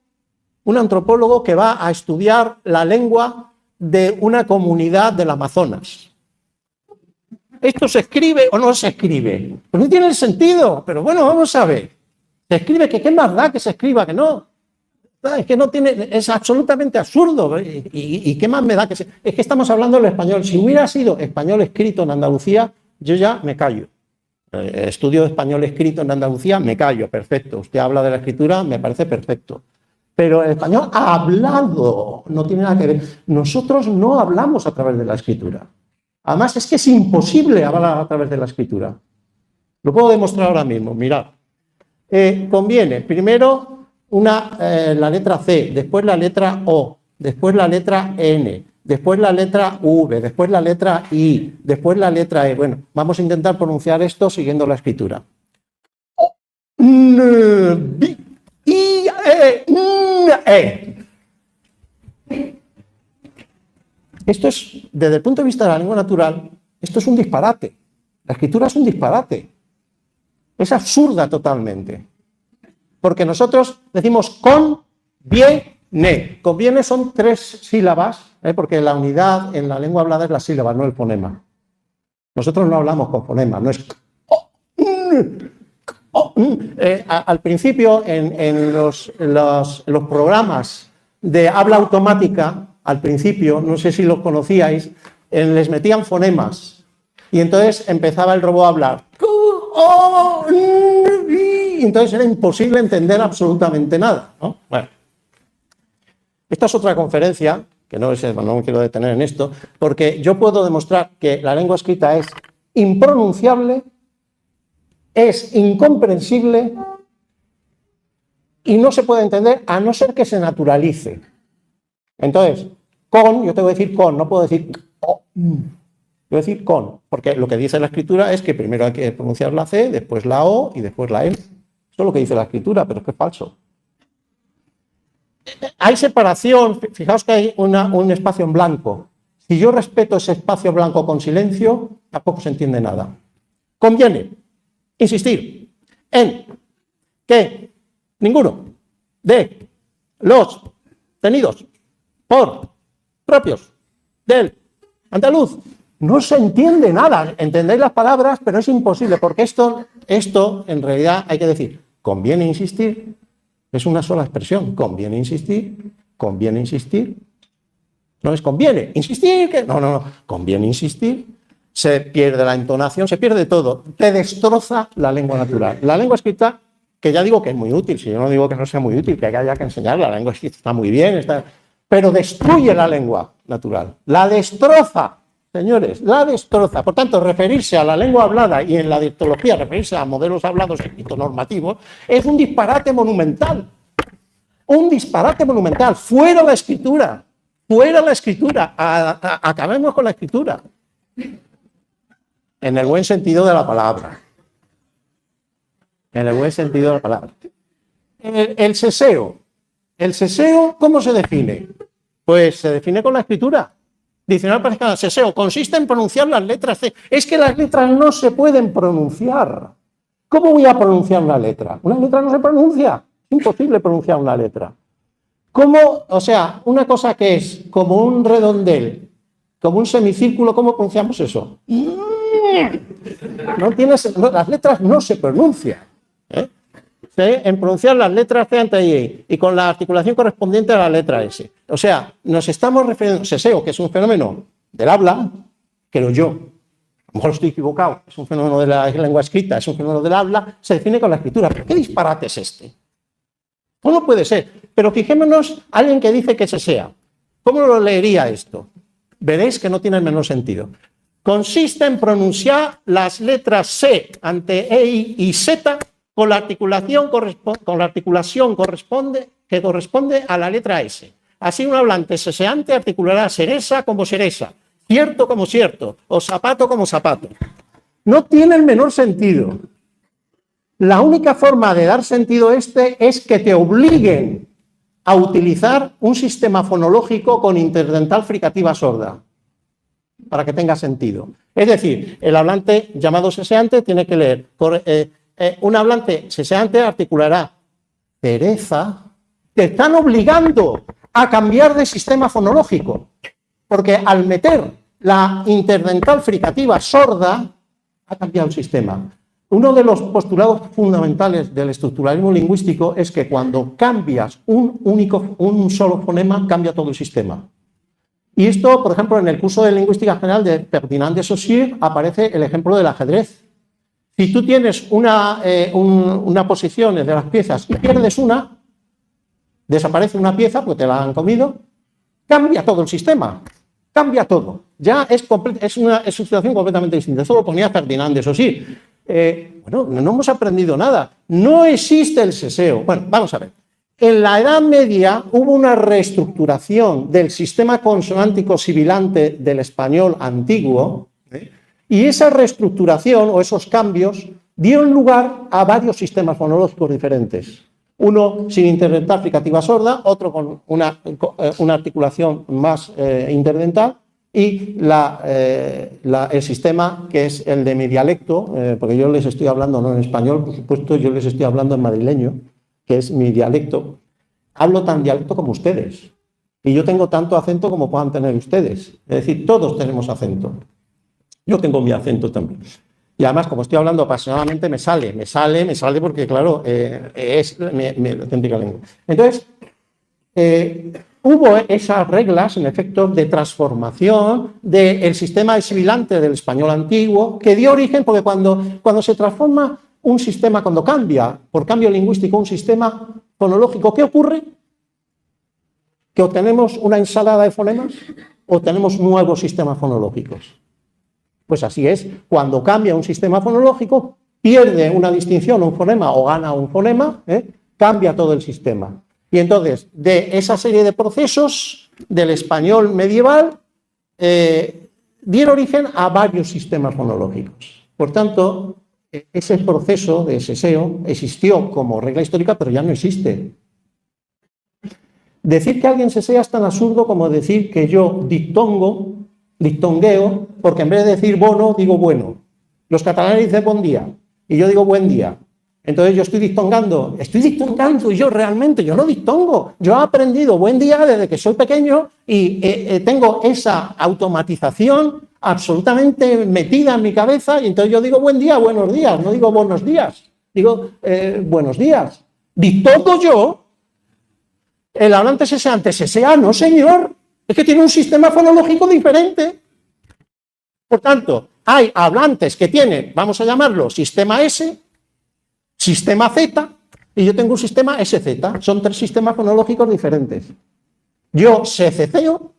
que va a estudiar la lengua de una comunidad del Amazonas. ¿Esto se escribe o no se escribe? Pues no tiene sentido, pero bueno, vamos a ver. Se escribe, que qué más da que se escriba, que no. Es que no tiene, es absolutamente absurdo. ¿Y qué más me da que se...? Es que estamos hablando del español. Si hubiera sido español escrito en Andalucía, yo ya me callo. Estudio español escrito en Andalucía, me callo, perfecto. Usted habla de la escritura, me parece perfecto. Pero el español hablado no tiene nada que ver. Nosotros no hablamos a través de la escritura. Además, es que es imposible hablar a través de la escritura. Lo puedo demostrar ahora mismo, mirad. Conviene, primero, la letra C, después la letra O, después la letra N, después la letra V, después la letra I, después la letra E. Bueno, vamos a intentar pronunciar esto siguiendo la escritura. Esto es, desde el punto de vista de la lengua natural, esto es un disparate. La escritura es un disparate. Es absurda totalmente. Porque nosotros decimos conviene. Conviene son 3 sílabas, porque la unidad en la lengua hablada es la sílaba, no el fonema. Nosotros no hablamos con fonema, no es Al principio, en los programas de habla automática, al principio, no sé si los conocíais, les metían fonemas y entonces empezaba el robot a hablar. Y entonces era imposible entender absolutamente nada, ¿no? Bueno, esta es otra conferencia, que no me quiero detener en esto, porque yo puedo demostrar que la lengua escrita es impronunciable, es incomprensible y no se puede entender a no ser que se naturalice. Entonces, yo tengo que decir con, no puedo decir o. Tengo que decir con, porque lo que dice la escritura es que primero hay que pronunciar la C, después la O y después la M. Eso es lo que dice la escritura, pero es que es falso. Hay separación, fijaos que hay un espacio en blanco. Si yo respeto ese espacio blanco con silencio, tampoco se entiende nada. Conviene insistir en que ninguno de los tenidos por propios del andaluz no se entiende nada. Entendéis las palabras, pero es imposible, porque esto en realidad hay que decir, conviene insistir, es una sola expresión, conviene insistir, no es conviene insistir, no, conviene insistir, se pierde la entonación, se pierde todo, te destroza la lengua natural. La lengua escrita, que ya digo que es muy útil, si yo no digo que no sea muy útil, que haya que enseñarla, la lengua escrita está muy bien, pero destruye la lengua natural, la destroza. Señores, la destroza. Por tanto, referirse a la lengua hablada y en la dictología referirse a modelos hablados escritos normativos es un disparate monumental. Un disparate monumental. Fuera la escritura. Fuera la escritura. Acabemos con la escritura. En el buen sentido de la palabra. En el buen sentido de la palabra. El seseo. ¿El seseo cómo se define? Pues se define con la escritura. Diccionario Parezcana, seseo consiste en pronunciar las letras C. Es que las letras no se pueden pronunciar. ¿Cómo voy a pronunciar una letra? Una letra no se pronuncia. Es imposible pronunciar una letra. ¿Cómo? O sea, una cosa que es como un redondel, como un semicírculo, ¿cómo pronunciamos eso? Las letras no se pronuncian. En pronunciar las letras C ante I y con la articulación correspondiente a la letra S. O sea, nos estamos refiriendo a seseo, que es un fenómeno del habla, creo yo, a lo mejor estoy equivocado, es un fenómeno de la lengua escrita, es un fenómeno del habla, se define con la escritura. ¿Pero qué disparate es este? ¿Cómo puede ser? Pero fijémonos, alguien que dice que sesea. ¿Cómo lo leería esto? Veréis que no tiene el menor sentido. Consiste en pronunciar las letras C ante E, I y Z con la articulación que corresponde a la letra S. Así un hablante seseante articulará seresa como seresa, cierto como cierto, o zapato como zapato. No tiene el menor sentido. La única forma de dar sentido es que te obliguen a utilizar un sistema fonológico con interdental fricativa sorda, para que tenga sentido. Es decir, el hablante llamado seseante tiene que leer... un hablante seseante articulará pereza. Te están obligando a cambiar de sistema fonológico, porque al meter la interdental fricativa sorda, ha cambiado el sistema. Uno de los postulados fundamentales del estructuralismo lingüístico es que cuando cambias un solo fonema, cambia todo el sistema. Y esto, por ejemplo, en el curso de Lingüística General de Ferdinand de Saussure aparece el ejemplo del ajedrez. Si tú tienes una posición de las piezas y pierdes una, desaparece una pieza porque te la han comido, cambia todo el sistema, cambia todo. Ya es una situación completamente distinta. Eso lo ponía Ferdinand de Saussure. Bueno, no hemos aprendido nada. No existe el seseo. Bueno, vamos a ver. En la Edad Media hubo una reestructuración del sistema consonántico sibilante del español antiguo, y esa reestructuración o esos cambios dieron lugar a varios sistemas fonológicos diferentes. Uno sin interdental fricativa sorda, otro con una articulación más interdental, y el sistema que es el de mi dialecto, porque yo les estoy hablando no en español, por supuesto, yo les estoy hablando en madrileño, que es mi dialecto. Hablo tan dialecto como ustedes, y yo tengo tanto acento como puedan tener ustedes. Es decir, todos tenemos acento. Yo tengo mi acento también. Y además, como estoy hablando apasionadamente, me sale porque, claro, es mi auténtica lengua. Entonces, hubo esas reglas, en efecto, de transformación del sistema sibilante del español antiguo, que dio origen, porque cuando se transforma un sistema, cuando cambia, por cambio lingüístico, un sistema fonológico, ¿qué ocurre? ¿Que obtenemos una ensalada de fonemas o tenemos nuevos sistemas fonológicos? Pues así es, cuando cambia un sistema fonológico, pierde una distinción, un fonema, o gana un fonema, cambia todo el sistema. Y entonces, de esa serie de procesos del español medieval, dieron origen a varios sistemas fonológicos. Por tanto, ese proceso de seseo existió como regla histórica, pero ya no existe. Decir que alguien sesea es tan absurdo como decir que yo dictongueo, porque en vez de decir bono, digo bueno. Los catalanes dicen buen día, y yo digo buen día. Entonces yo estoy dictongando y yo no dictongo. Yo he aprendido buen día desde que soy pequeño y tengo esa automatización absolutamente metida en mi cabeza y entonces yo digo buen día, buenos días, no digo buenos días, digo buenos días. Dictongo yo, el hablante seseante sesea, no señor, es que tiene un sistema fonológico diferente. Por tanto, hay hablantes que tienen, vamos a llamarlo sistema S, sistema Z, y yo tengo un sistema SZ. Son tres sistemas fonológicos diferentes. Yo ceceo,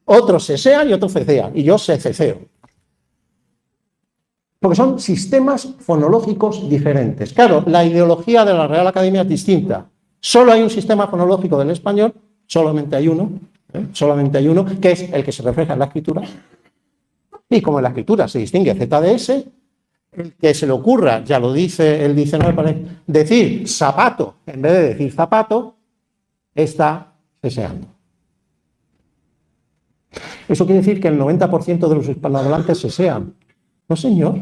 otros sesean y otros cecean, y yo ceceo. Porque son sistemas fonológicos diferentes. Claro, la ideología de la Real Academia es distinta. Solo hay un sistema fonológico del español, solamente hay uno, que es el que se refleja en la escritura. Y como en la escritura se distingue Z de S, el que se le ocurra, ya lo dice el diccionario, decir zapato en vez de decir zapato, está seseando. Eso quiere decir que el 90% de los hispanohablantes sesean. No, señor.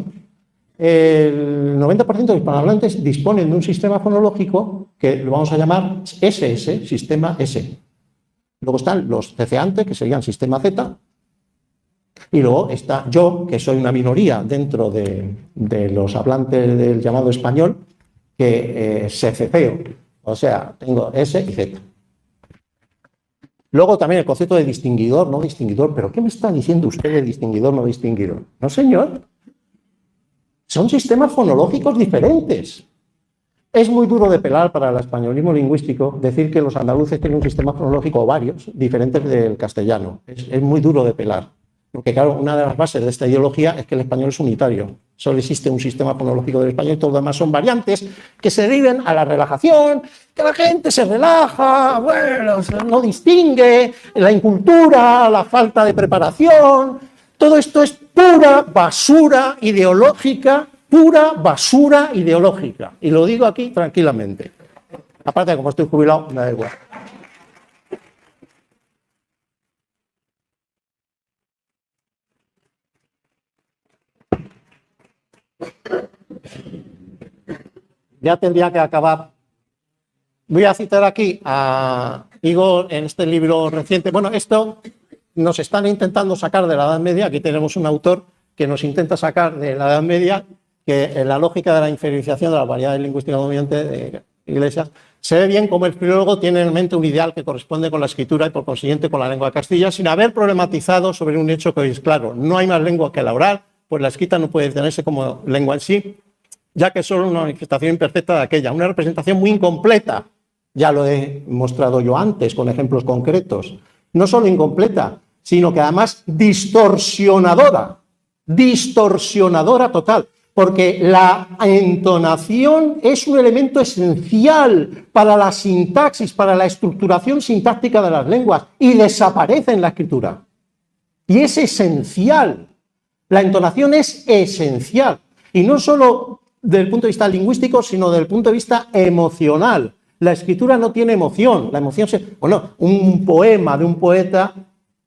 El 90% de los hispanohablantes disponen de un sistema fonológico que lo vamos a llamar SS, sistema S. Luego están los ceceantes, que serían sistema Z. Y luego está yo, que soy una minoría dentro de los hablantes del llamado español, que se ceceo. O sea, tengo S y Z. Luego también el concepto de distinguidor, no distinguidor. ¿Pero qué me está diciendo usted de distinguidor, no distinguidor? No, señor. Son sistemas fonológicos diferentes. Es muy duro de pelar para el españolismo lingüístico decir que los andaluces tienen un sistema fonológico o varios diferentes del castellano. Es muy duro de pelar. Porque, claro, una de las bases de esta ideología es que el español es unitario. Solo existe un sistema fonológico del español y todo lo demás son variantes que se deriven a la relajación, que la gente se relaja, bueno, no distingue, la incultura, la falta de preparación. Todo esto es pura basura ideológica, Y lo digo aquí tranquilamente. Aparte, como estoy jubilado, me da igual. Ya tendría que acabar. Voy a citar aquí a Igor en este libro reciente. Bueno, esto nos están intentando sacar de la Edad Media. Aquí tenemos un autor que nos intenta sacar de la Edad Media, que en la lógica de la inferiorización de las variedades lingüísticas dominantes de Iglesias, se ve bien cómo el filólogo tiene en mente un ideal que corresponde con la escritura y por consiguiente con la lengua castilla, sin haber problematizado sobre un hecho que hoy es claro. No hay más lengua que la oral, pues la escrita no puede tenerse como lengua en sí, ya que es solo una manifestación imperfecta de aquella, una representación muy incompleta. Ya lo he mostrado yo antes con ejemplos concretos. No solo incompleta, sino que además distorsionadora total, porque la entonación es un elemento esencial para la sintaxis, para la estructuración sintáctica de las lenguas y desaparece en la escritura. Y es esencial. La entonación es esencial. Y no solo desde el punto de vista lingüístico, sino desde el punto de vista emocional. La escritura no tiene emoción. La emoción un poema de un poeta,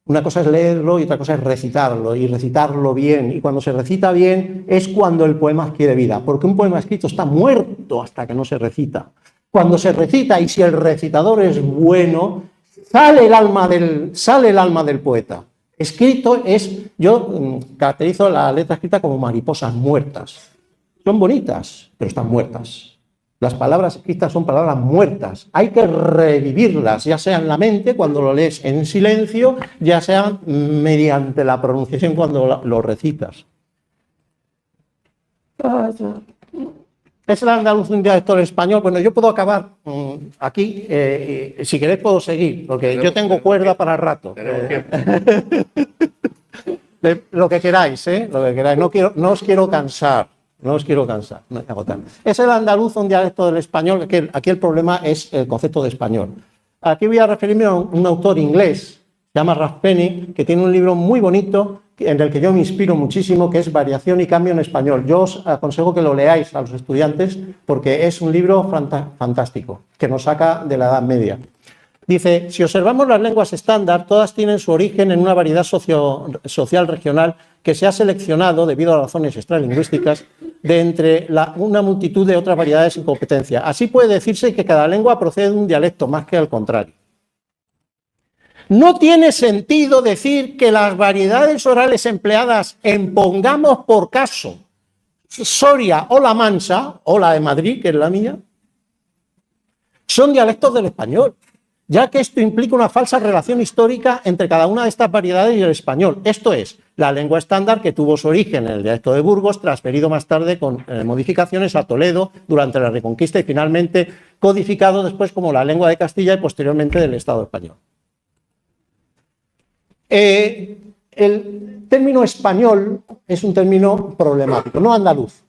una cosa es leerlo y otra cosa es recitarlo, y recitarlo bien. Y cuando se recita bien es cuando el poema adquiere vida, porque un poema escrito está muerto hasta que no se recita. Cuando se recita, y si el recitador es bueno, sale el alma del poeta. Escrito yo caracterizo la letra escrita como mariposas muertas. Son bonitas, pero están muertas. Las palabras escritas son palabras muertas. Hay que revivirlas, ya sea en la mente cuando lo lees en silencio, ya sea mediante la pronunciación cuando lo recitas. ¿Es el andaluz un dialecto del español? Bueno, yo puedo acabar aquí. Si queréis puedo seguir, porque yo tengo cuerda para el rato. Lo que queráis, lo que queráis. No os quiero cansar. No os quiero cansar. No agotar. ¿Es el andaluz un dialecto del español? Aquí el problema es el concepto de español. Aquí voy a referirme a un autor inglés, se llama Ralph Penny, que tiene un libro muy bonito en el que yo me inspiro muchísimo, que es Variación y Cambio en Español. Yo os aconsejo que lo leáis a los estudiantes porque es un libro fantástico, que nos saca de la Edad Media. Dice, si observamos las lenguas estándar, todas tienen su origen en una variedad social regional que se ha seleccionado, debido a razones extralingüísticas, de entre una multitud de otras variedades sin competencia. Así puede decirse que cada lengua procede de un dialecto, más que al contrario. No tiene sentido decir que las variedades orales empleadas en, pongamos por caso, Soria o La Mansa, o la de Madrid, que es la mía, son dialectos del español, ya que esto implica una falsa relación histórica entre cada una de estas variedades y el español. Esto es, la lengua estándar que tuvo su origen en el dialecto de Burgos, transferido más tarde con modificaciones a Toledo durante la Reconquista y finalmente codificado después como la lengua de Castilla y posteriormente del Estado español. El término español es un término problemático, no andaluz.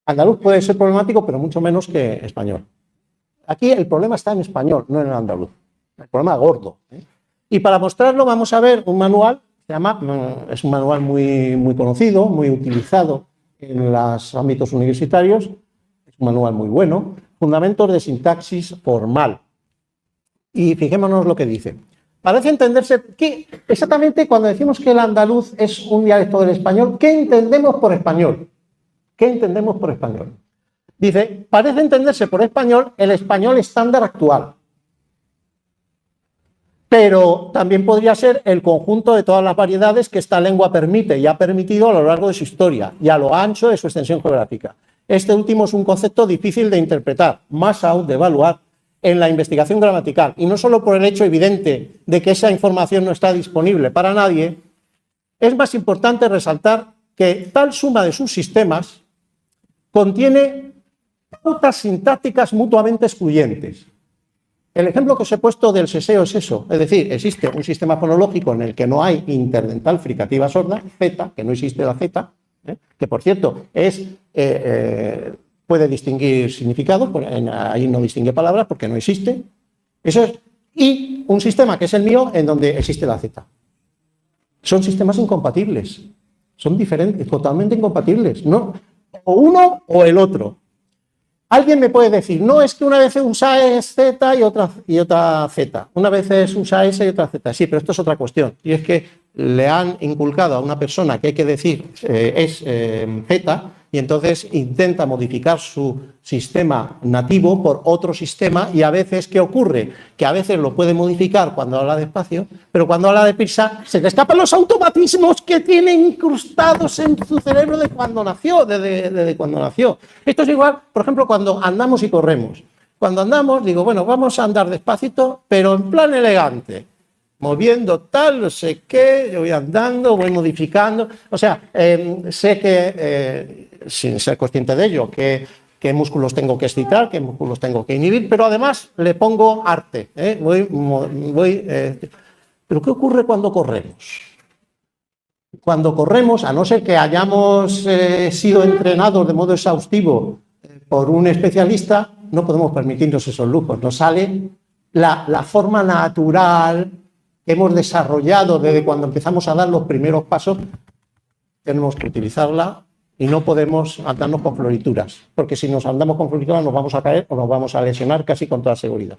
Andaluz puede ser problemático, pero mucho menos que español. Aquí el problema está en español, no en el andaluz. El problema gordo. Y para mostrarlo vamos a ver un manual, es un manual muy conocido, muy utilizado en los ámbitos universitarios, es un manual muy bueno, Fundamentos de Sintaxis Formal. Y fijémonos lo que dice. Parece entenderse que exactamente cuando decimos que el andaluz es un dialecto del español, ¿qué entendemos por español? ¿Qué entendemos por español? Dice, parece entenderse por español el español estándar actual. Pero también podría ser el conjunto de todas las variedades que esta lengua permite y ha permitido a lo largo de su historia y a lo ancho de su extensión geográfica. Este último es un concepto difícil de interpretar, más aún de evaluar en la investigación gramatical, y no solo por el hecho evidente de que esa información no está disponible para nadie, es más importante resaltar que tal suma de sus sistemas contiene pautas sintácticas mutuamente excluyentes. El ejemplo que os he puesto del seseo es eso, es decir, existe un sistema fonológico en el que no hay interdental fricativa sorda, Z, que no existe la Z, que por cierto puede distinguir significados, ahí no distingue palabras porque no existe, eso es, y un sistema que es el mío en donde existe la Z. Son sistemas incompatibles, son diferentes, totalmente incompatibles, no, o uno o el otro. Alguien me puede decir, no, es que una vez usa es Z y otra Z. Una vez usa S y otra Z. Sí, pero esto es otra cuestión. Y es que le han inculcado a una persona que hay que decir Z y entonces intenta modificar su sistema nativo por otro sistema y a veces, ¿qué ocurre? Que a veces lo puede modificar cuando habla despacio, pero cuando habla deprisa se le escapan los automatismos que tiene incrustados en su cerebro de cuando nació, desde cuando nació. Esto es igual, por ejemplo, cuando andamos y corremos. Cuando andamos, digo, bueno, vamos a andar despacito, pero en plan elegante. Moviendo tal, no sé qué, yo voy andando, voy modificando. O sea, sé que, sin ser consciente de ello, qué músculos tengo que excitar, qué músculos tengo que inhibir, pero además le pongo arte. Pero ¿qué ocurre cuando corremos? Cuando corremos, a no ser que hayamos sido entrenados de modo exhaustivo por un especialista, no podemos permitirnos esos lujos. Nos sale la forma natural que hemos desarrollado desde cuando empezamos a dar los primeros pasos, tenemos que utilizarla y no podemos andarnos con florituras, porque si nos andamos con florituras nos vamos a caer o nos vamos a lesionar casi con toda seguridad.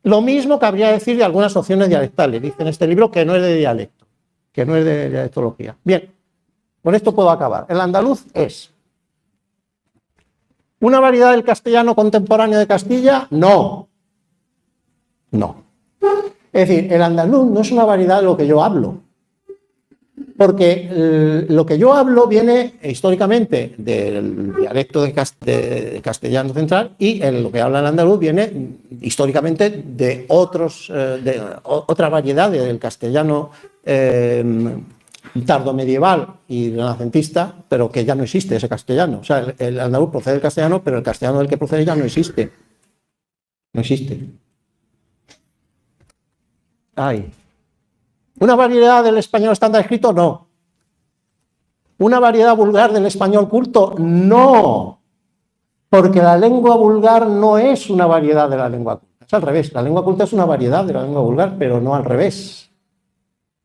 Lo mismo cabría decir de algunas opciones dialectales, dice en este libro que no es de dialecto, que no es de dialectología. Bien, con esto puedo acabar. El andaluz es una variedad del castellano contemporáneo de Castilla, no. No. Es decir, el andaluz no es una variedad de lo que yo hablo, porque lo que yo hablo viene históricamente del dialecto de castellano central y lo que habla el andaluz viene históricamente de otra variedad del castellano tardomedieval y renacentista, pero que ya no existe ese castellano. O sea, el andaluz procede del castellano, pero el castellano del que procede ya no existe. No existe. Ay. ¿Una variedad del español estándar escrito? No. ¿Una variedad vulgar del español culto? No. Porque la lengua vulgar no es una variedad de la lengua culta. Es al revés. La lengua culta es una variedad de la lengua vulgar, pero no al revés.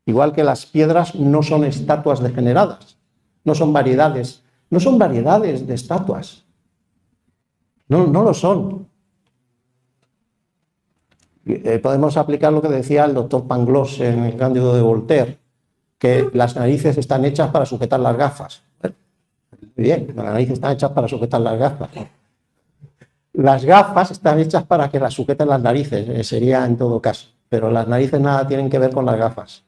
Igual que las piedras no son estatuas degeneradas. No son variedades. No son variedades de estatuas. No, no lo son. Podemos aplicar lo que decía el doctor Pangloss en el Cándido de Voltaire, que las narices están hechas para sujetar las gafas. Bien, las narices están hechas para sujetar las gafas. Las gafas están hechas para que las sujeten las narices, sería en todo caso, pero las narices nada tienen que ver con las gafas.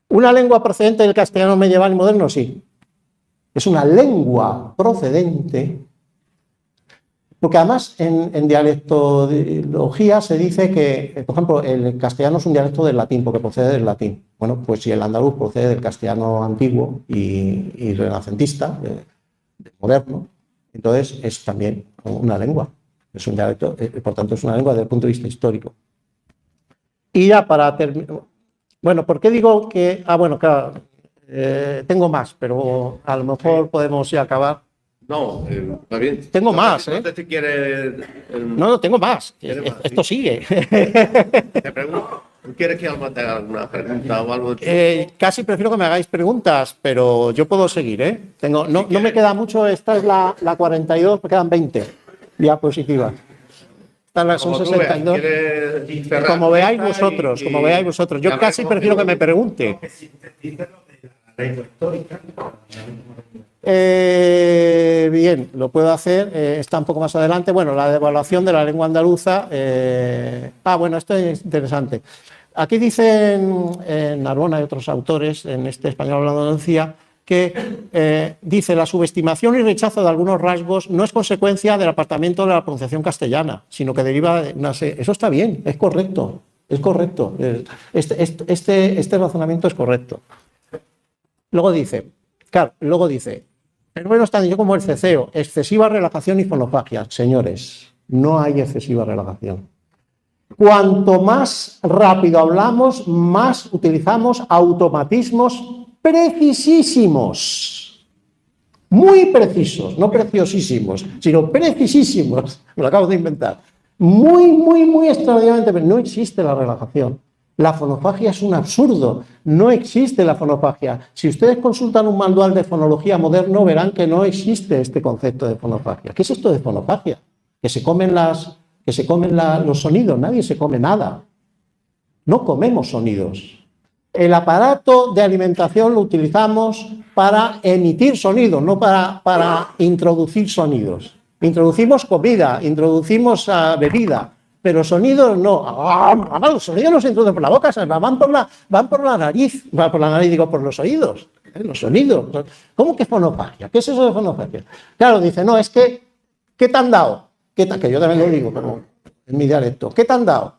¿Una lengua procedente del castellano medieval y moderno? Sí. Es una lengua procedente. Porque además en dialectología se dice que, por ejemplo, el castellano es un dialecto del latín, porque procede del latín. Bueno, pues si el andaluz procede del castellano antiguo y renacentista, moderno, entonces es también una lengua. Es un dialecto, por tanto es una lengua desde el punto de vista histórico. Y ya para terminar, bueno, ¿por qué digo que? Bueno, claro, tengo más, pero a lo mejor podemos ya acabar. No, está bien. Tengo más, ¿eh? No sé si quieres... No, tengo más. Esto sigue. Te pregunto, ¿quieres que Alma te haga alguna pregunta o algo? Casi prefiero que me hagáis preguntas, pero yo puedo seguir, ¿eh? No me queda mucho, esta es la 42, me quedan 20 diapositivas. Estas son 62. Como veáis vosotros, Yo casi prefiero que me pregunte. Bien, lo puedo hacer, está un poco más adelante. Bueno, la devaluación de la lengua andaluza. Bueno, esto es interesante. Aquí dicen Narbona y otros autores en este Español hablando de Andalucía que dice la subestimación y rechazo de algunos rasgos no es consecuencia del apartamiento de la pronunciación castellana, sino que deriva de una serie. Eso está bien, es correcto, es correcto. Este razonamiento es correcto. Luego dice, fenómenos tan yo como el ceceo, excesiva relajación y fonofagia. Señores, no hay excesiva relajación. Cuanto más rápido hablamos, más utilizamos automatismos precisísimos. Muy precisos, no preciosísimos, sino precisísimos. Me lo acabo de inventar. Muy extraordinariamente, pero no existe la relajación. La fonofagia es un absurdo, no existe la fonofagia. Si ustedes consultan un manual de fonología moderno, verán que no existe este concepto de fonofagia. ¿Qué es esto de fonofagia? Que se comen los sonidos, nadie se come nada. No comemos sonidos. El aparato de alimentación lo utilizamos para emitir sonidos, no para introducir sonidos. Introducimos comida, introducimos bebida. Pero sonidos no. Los sonidos no se introducen por la boca, van por la nariz. Digo, por los oídos. Los sonidos. ¿Cómo que fonofagia? ¿Qué es eso de fonofagia? Claro, dice, no, es que, ¿qué te han dado? Que yo también lo digo, pero en mi dialecto. ¿Qué te han dado?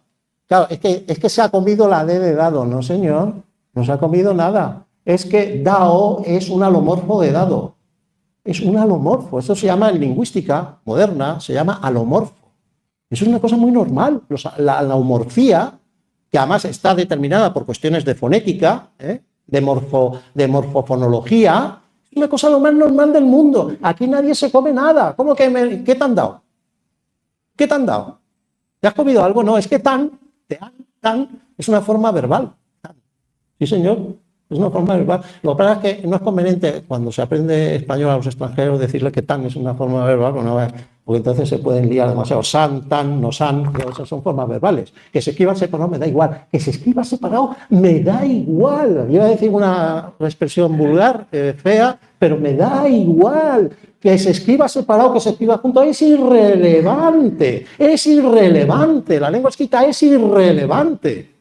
Claro, es que se ha comido la D de dado. No, señor, no se ha comido nada. Es que dao es un alomorfo de dado. Es un alomorfo. Eso se llama en lingüística moderna, se llama alomorfo. Eso es una cosa muy normal. La alomorfía, que además está determinada por cuestiones de fonética, de morfofonología, es una cosa lo más normal del mundo. Aquí nadie se come nada. ¿Cómo que qué te han dado? ¿Qué te han dado? ¿Te has comido algo? No, es que tan, es una forma verbal. Sí, señor. Es una forma verbal. Lo que pasa es que no es conveniente cuando se aprende español a los extranjeros decirle que tan es una forma verbal, porque entonces se pueden liar demasiado. San, tan, no san, esas son formas verbales. Que se escriba separado me da igual. Que se escriba separado me da igual. Yo iba a decir una expresión vulgar, fea, pero me da igual. Que se escriba separado, que se escriba junto, es irrelevante. Es irrelevante. La lengua escrita es irrelevante.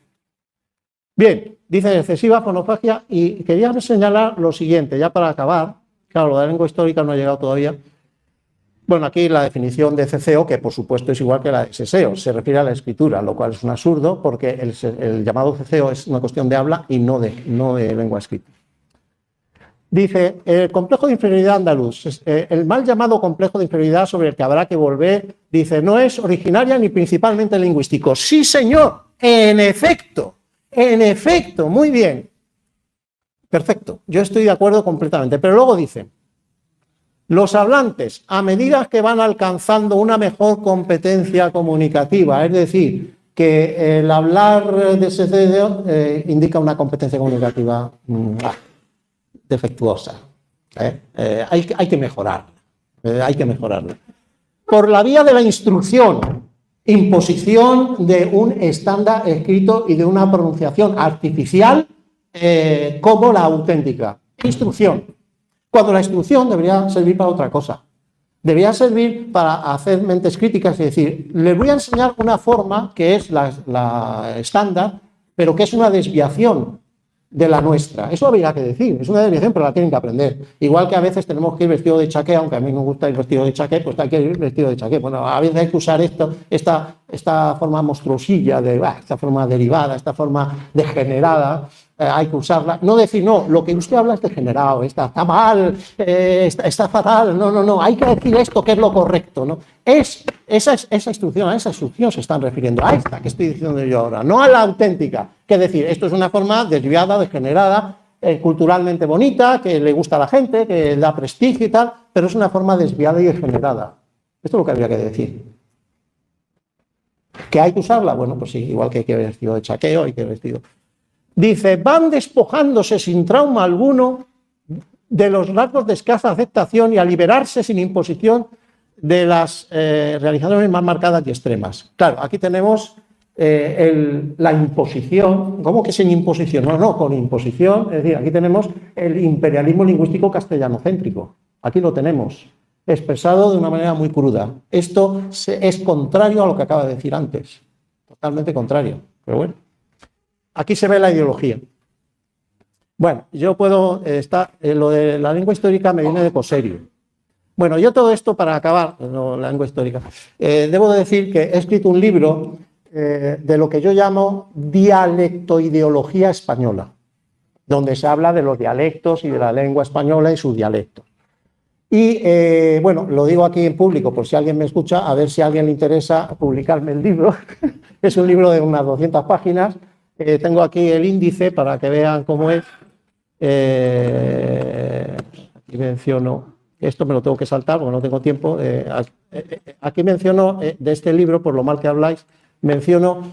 Bien, dice excesiva fonofagia y quería señalar lo siguiente, ya para acabar. Claro, lo de la lengua histórica no ha llegado todavía. Bueno, aquí la definición de ceceo, que por supuesto es igual que la de seseo, se refiere a la escritura, lo cual es un absurdo porque el llamado ceceo es una cuestión de habla y no de lengua escrita. Dice, el complejo de inferioridad andaluz, el mal llamado complejo de inferioridad sobre el que habrá que volver, dice, no es originaria ni principalmente lingüístico. Sí, señor, en efecto, muy bien. Perfecto, yo estoy de acuerdo completamente, pero luego dice, los hablantes, a medida que van alcanzando una mejor competencia comunicativa, es decir, que el hablar de ceceo indica una competencia comunicativa defectuosa. Hay que mejorarla. Hay que mejorarla. Por la vía de la instrucción, imposición de un estándar escrito y de una pronunciación artificial como la auténtica. Instrucción. Cuando la instrucción debería servir para otra cosa. Debería servir para hacer mentes críticas y decir, les voy a enseñar una forma que es la estándar, pero que es una desviación de la nuestra. Eso habría que decir, es una desviación, pero la tienen que aprender. Igual que a veces tenemos que ir vestido de chaqué, aunque a mí me gusta ir vestido de chaqué, pues hay que ir vestido de chaqué. Bueno, a veces hay que usar esta forma monstruosilla, esta forma derivada, esta forma degenerada, hay que usarla. No decir, no, lo que usted habla es degenerado, está mal, está fatal, no, hay que decir esto que es lo correcto, ¿no? Esa instrucción se están refiriendo, a esta que estoy diciendo yo ahora, no a la auténtica, que decir, esto es una forma desviada, degenerada, culturalmente bonita, que le gusta a la gente, que da prestigio y tal, pero es una forma desviada y degenerada. Esto es lo que habría que decir. ¿Que hay que usarla? Bueno, pues sí, igual que hay que ir vestido de chaqueo, hay que ir vestido. Dice, van despojándose sin trauma alguno de los rasgos de escasa aceptación y a liberarse sin imposición de las realizaciones más marcadas y extremas. Claro, aquí tenemos la imposición. ¿Cómo que sin imposición? No, con imposición. Es decir, aquí tenemos el imperialismo lingüístico castellanocéntrico. Aquí lo tenemos, expresado de una manera muy cruda. Esto es contrario a lo que acaba de decir antes. Totalmente contrario. Pero bueno. Aquí se ve la ideología. Bueno, yo puedo lo de la lengua histórica me viene de Coserio. Bueno, yo todo esto para acabar, la lengua histórica, debo decir que he escrito un libro de lo que yo llamo dialectoideología española, donde se habla de los dialectos y de la lengua española y sus dialectos. Y bueno, lo digo aquí en público por si alguien me escucha, a ver si a alguien le interesa publicarme el libro. Es un libro de unas 200 páginas. Tengo aquí el índice para que vean cómo es. Aquí menciono, esto me lo tengo que saltar porque no tengo tiempo. Aquí menciono de este libro, por lo mal que habláis, menciono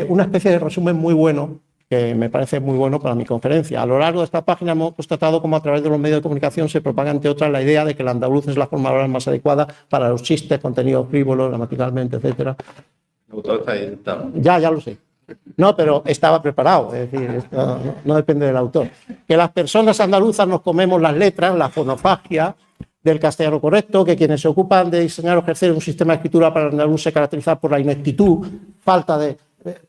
una especie de resumen muy bueno, que me parece muy bueno para mi conferencia. A lo largo de esta página hemos constatado cómo a través de los medios de comunicación se propaga, entre otras, la idea de que el andaluz es la forma oral más adecuada para los chistes, contenidos frívolos, gramaticalmente, etc. Ya lo sé. No, pero estaba preparado, es decir, esto no depende del autor. Que las personas andaluzas nos comemos las letras, la fonofagia del castellano correcto, que quienes se ocupan de diseñar o ejercer un sistema de escritura para el andaluz se caracteriza por la ineptitud, falta de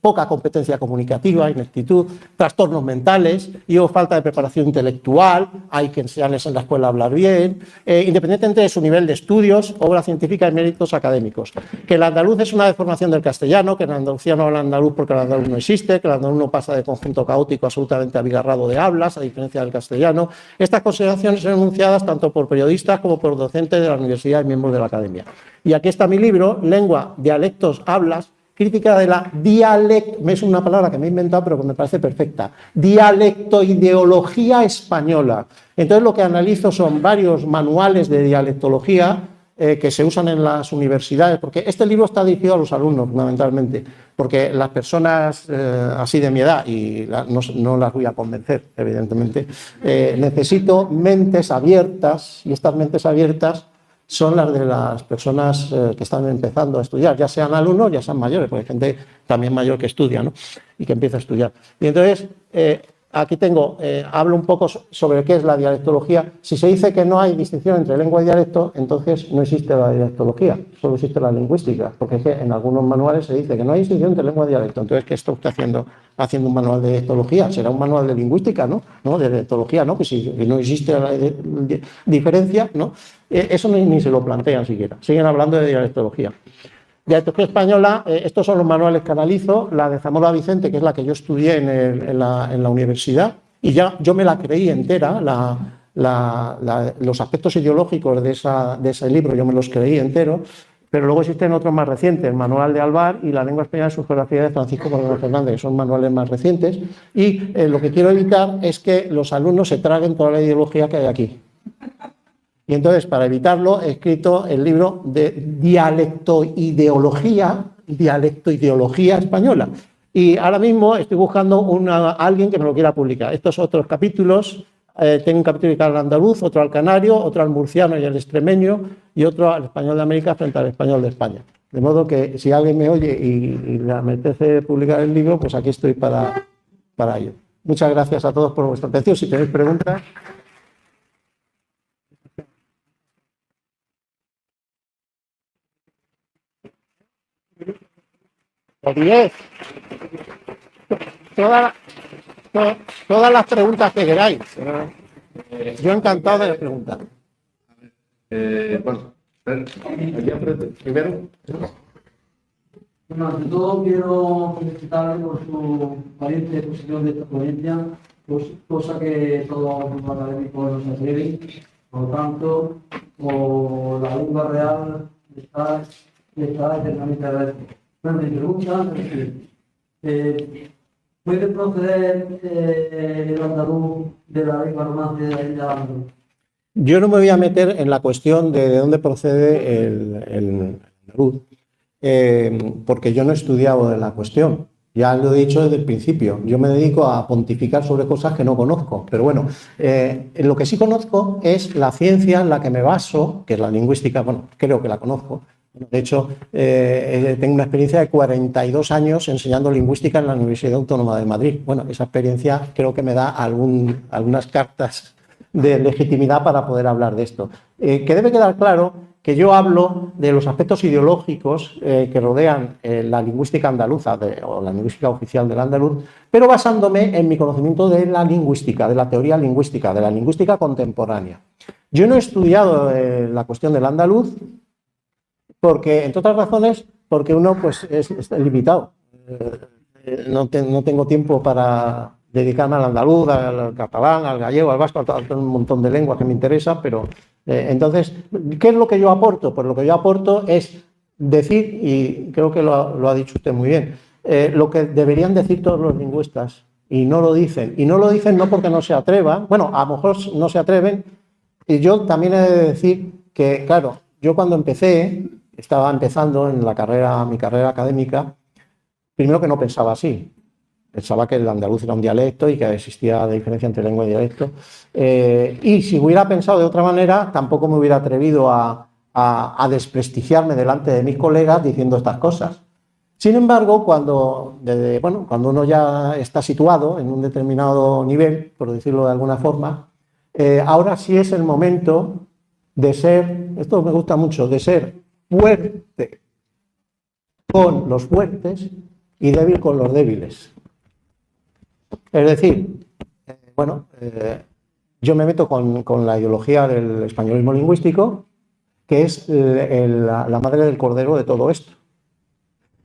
poca competencia comunicativa, ineptitud, trastornos mentales y o falta de preparación intelectual, hay que enseñarles en la escuela a hablar bien, independientemente de su nivel de estudios, obra científica y méritos académicos. Que el andaluz es una deformación del castellano, que en Andalucía no habla andaluz porque el andaluz no existe, que el andaluz no pasa de conjunto caótico absolutamente abigarrado de hablas, a diferencia del castellano. Estas consideraciones son enunciadas tanto por periodistas como por docentes de la universidad y miembros de la academia. Y aquí está mi libro, Lengua, Dialectos, Hablas, crítica de la es una palabra que me he inventado pero que me parece perfecta, dialectoideología española. Entonces lo que analizo son varios manuales de dialectología que se usan en las universidades, porque este libro está dirigido a los alumnos fundamentalmente, porque las personas así de mi edad, y no las voy a convencer, evidentemente, necesito mentes abiertas, y estas mentes abiertas son las de las personas que están empezando a estudiar, ya sean alumnos, ya sean mayores, porque hay gente también mayor que estudia, ¿no? Y que empieza a estudiar. Y entonces, aquí hablo un poco sobre qué es la dialectología. Si se dice que no hay distinción entre lengua y dialecto, entonces no existe la dialectología, solo existe la lingüística, porque es que en algunos manuales se dice que no hay distinción entre lengua y dialecto. Entonces, ¿qué está usted haciendo un manual de dialectología? Será un manual de lingüística, ¿no? ¿No? De dialectología, ¿no? Que si no existe la diferencia, ¿no? Eso ni se lo plantean siquiera. Siguen hablando de dialectología. Dialectología española, estos son los manuales que analizo, la de Zamora Vicente, que es la que yo estudié en la universidad, y ya yo me la creí entera, los aspectos ideológicos de ese libro yo me los creí entero, pero luego existen otros más recientes, el manual de Alvar y la lengua española en su geografía de Francisco Moreno Fernández, que son manuales más recientes, y lo que quiero evitar es que los alumnos se traguen toda la ideología que hay aquí. Y entonces, para evitarlo, he escrito el libro de dialectoideología española. Y ahora mismo estoy buscando alguien que me lo quiera publicar. Estos otros capítulos, tengo un capítulo dedicado al andaluz, otro al canario, otro al murciano y al extremeño, y otro al español de América frente al español de España. De modo que si alguien me oye y le apetece publicar el libro, pues aquí estoy para ello. Muchas gracias a todos por vuestra atención. Si tenéis preguntas... O 10. Todas las preguntas que queráis. Yo encantado de preguntar. Bueno, primero. Bueno, ante todo quiero felicitarle por su valiente exposición de esta ponencia, cosa que todos los académicos nos atreven. Por lo tanto, como la lengua real está eternamente agradecida. Bueno, mi pregunta es, ¿puede proceder el andaluz de la lengua romance de la isla andaluz? Yo no me voy a meter en la cuestión de dónde procede el andaluz, porque yo no he estudiado de la cuestión. Ya lo he dicho desde el principio. Yo me dedico a pontificar sobre cosas que no conozco. Pero bueno, lo que sí conozco es la ciencia en la que me baso, que es la lingüística. Bueno, creo que la conozco. De hecho, tengo una experiencia de 42 años enseñando lingüística en la Universidad Autónoma de Madrid. Bueno, esa experiencia creo que me da algunas cartas de legitimidad para poder hablar de esto. Que debe quedar claro que yo hablo de los aspectos ideológicos que rodean la lingüística andaluza o la lingüística oficial del andaluz, pero basándome en mi conocimiento de la lingüística, de la teoría lingüística, de la lingüística contemporánea. Yo no he estudiado la cuestión del andaluz, porque, entre otras razones, porque uno pues, es limitado. No tengo tiempo para dedicarme al andaluz, al catalán, al gallego, al vasco, a un montón de lenguas que me interesan, pero entonces, ¿qué es lo que yo aporto? Pues lo que yo aporto es decir, y creo que lo ha dicho usted muy bien, lo que deberían decir todos los lingüistas, y no lo dicen. Y no lo dicen no porque no se atrevan, bueno, a lo mejor no se atreven, y yo también he de decir que, claro, yo cuando estaba empezando en mi carrera académica, primero que no pensaba así. Pensaba que el andaluz era un dialecto y que existía diferencia entre lengua y dialecto. Y si hubiera pensado de otra manera, tampoco me hubiera atrevido a desprestigiarme delante de mis colegas diciendo estas cosas. Sin embargo, cuando uno ya está situado en un determinado nivel, por decirlo de alguna forma, ahora sí es el momento de ser, esto me gusta mucho, de ser fuerte con los fuertes y débil con los débiles. Es decir, yo me meto con la ideología del españolismo lingüístico, que es la madre del cordero de todo esto.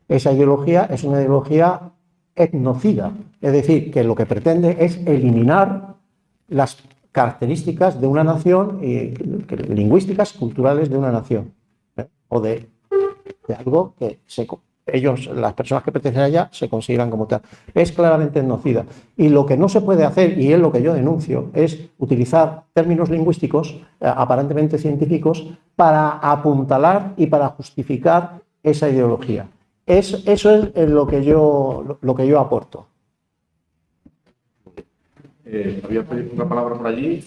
Esa ideología es una ideología etnocida, es decir, que lo que pretende es eliminar las características de una nación, lingüísticas, culturales de una nación, o de algo que ellos, las personas que pertenecen allá, se consideran como tal. Es claramente etnocida. Y lo que no se puede hacer, y es lo que yo denuncio, es utilizar términos lingüísticos aparentemente científicos para apuntalar y para justificar esa ideología. Eso es lo que yo aporto. Había pedido una palabra por allí y...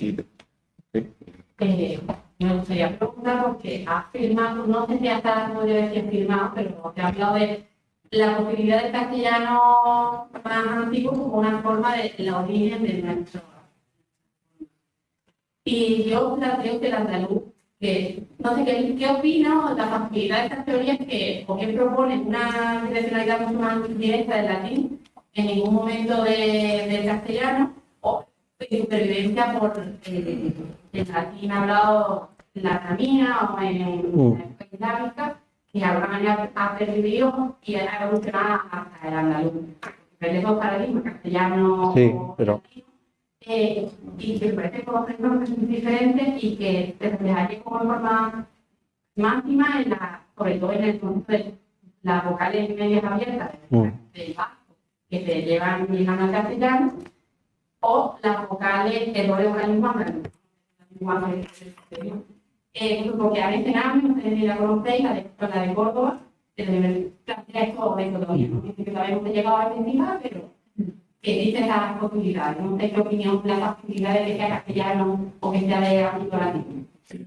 Sí. Me gustaría preguntar porque has firmado, no sé si hasta no yo decía firmado, pero te ha hablado de la posibilidad del castellano más antiguo como una forma de la origen de nuestro. Y yo creo que el andaluz, que no sé qué opina o la facilidad de estas teorías o que proponen una direccionalidad mucho más directa del latín en ningún momento del castellano o de supervivencia por el latín hablado en la camina o en la época islámica, que de alguna manera ha pervivido y ha evolucionado hasta el andaluz. Pero esos paradigmas, castellano o latino, y que parece que los fenómenos son diferentes y que se reflejaría como forma máxima, sobre todo en el concepto de las vocales medias abiertas del vasco, que se llevan llegando al castellano, o las vocales, errores vocales porque a veces no sé si la conocéis, la de Córdoba, plantea esto de todavía, ¿no? Dice que todavía no se llegado a identificar, pero que dice las posibilidades. No sé qué opinión, la posibilidad de que sea castellano o que sea de ámbito latino.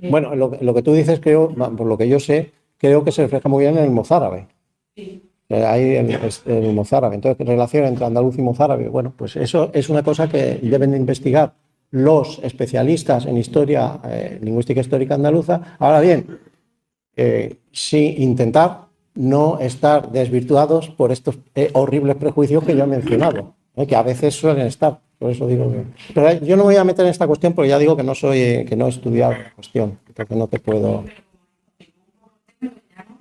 Bueno, lo que tú dices, creo, por lo que yo sé, creo que se refleja muy bien en el mozárabe. Sí. Hay el mozárabe. Entonces, relación entre andaluz y mozárabe. Bueno, pues eso es una cosa que deben de investigar los especialistas en historia, lingüística histórica andaluza. Ahora bien, sí intentar no estar desvirtuados por estos horribles prejuicios que yo he mencionado, que a veces suelen estar. Por eso digo que... Pero yo no me voy a meter en esta cuestión porque ya digo que no he estudiado la cuestión, porque no te puedo...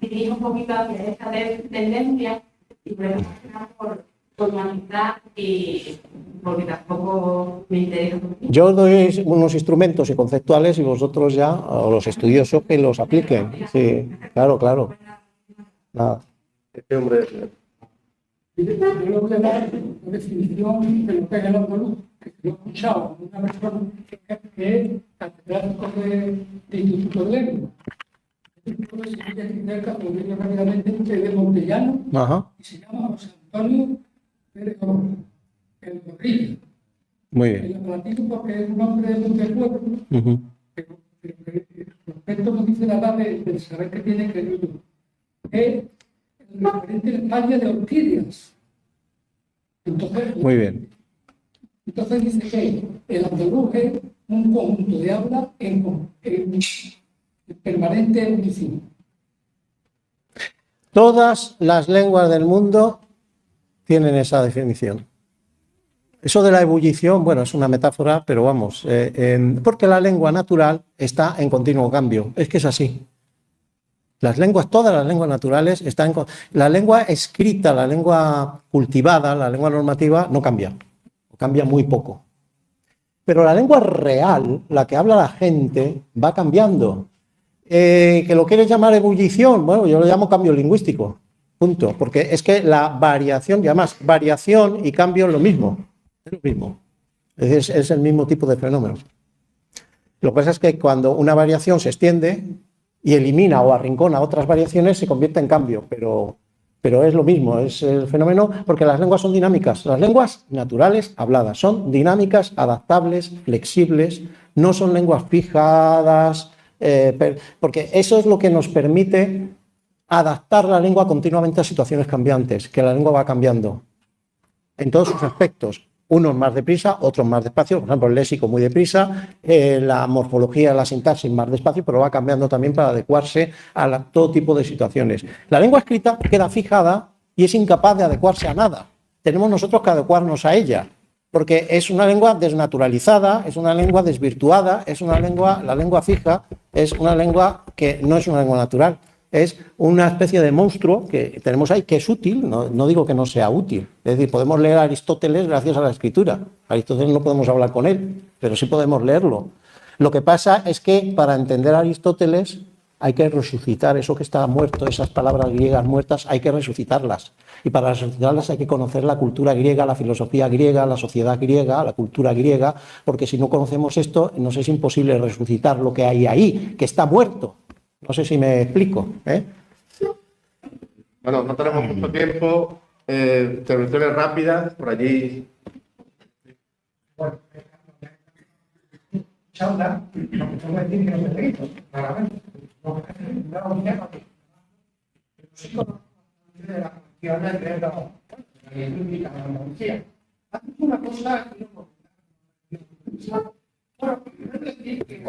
Dirige un poquito hacia esta tendencia y por humanidad y porque tampoco me interesa. Yo os doy unos instrumentos y conceptuales y vosotros ya, o los estudiosos, que los apliquen. Sí, claro. Nada. Este hombre... Yo le voy a dar una definición de lo que es el andaluz, que lo he escuchado de una persona que es catedrático de Instituto de Lengua. De Montellano, y se llama José Antonio Pérez el Gorrilla. Muy bien. El apelativo porque es un hombre de Montepueblo, pero respecto a lo que dice la edad del saber que tiene que es el referente en España de orquídeas. Entonces, muy bien. Entonces dice que el andaluz es un conjunto de habla en permanente ebullición. Todas las lenguas del mundo tienen esa definición. Eso de la ebullición, bueno, es una metáfora, pero vamos, porque la lengua natural está en continuo cambio. Es que es así. Todas las lenguas naturales están la lengua escrita, la lengua cultivada, la lengua normativa, no cambia. Cambia muy poco. Pero la lengua real, la que habla la gente, va cambiando. ¿Que lo quieres llamar ebullición? Bueno, yo lo llamo cambio lingüístico, punto, porque es que la variación, y además variación y cambio es lo mismo, es el mismo tipo de fenómeno. Lo que pasa es que cuando una variación se extiende y elimina o arrincona otras variaciones, se convierte en cambio, pero es lo mismo, es el fenómeno, porque las lenguas son dinámicas, las lenguas naturales habladas son dinámicas, adaptables, flexibles, no son lenguas fijadas, porque eso es lo que nos permite adaptar la lengua continuamente a situaciones cambiantes, que la lengua va cambiando en todos sus aspectos, unos más deprisa, otros más despacio, por ejemplo el léxico muy deprisa, la morfología, la sintaxis más despacio, pero va cambiando también para adecuarse a todo tipo de situaciones. La lengua escrita queda fijada y es incapaz de adecuarse a nada. Tenemos nosotros que adecuarnos a ella, porque es una lengua desnaturalizada, es una lengua desvirtuada, la lengua fija es una lengua que no es una lengua natural, es una especie de monstruo que tenemos ahí, que es útil, no digo que no sea útil, es decir, podemos leer a Aristóteles gracias a la escritura, Aristóteles no podemos hablar con él, pero sí podemos leerlo. Lo que pasa es que para entender a Aristóteles hay que resucitar eso que está muerto, esas palabras griegas muertas, hay que resucitarlas. Y para resucitarlas hay que conocer la cultura griega, la filosofía griega, la sociedad griega, la cultura griega, porque si no conocemos esto, nos es imposible resucitar lo que hay ahí, que está muerto. No sé si me explico, ¿eh? Bueno, no tenemos mucho tiempo. Intervenciones rápidas, por allí. Bueno, charla, lo que tengo que decir que no me reíto, claramente. Lo que me da un tema que los hijos de la cuestión de la lingüística de Andalucía. Hace una cosa que no bueno, quiero decir que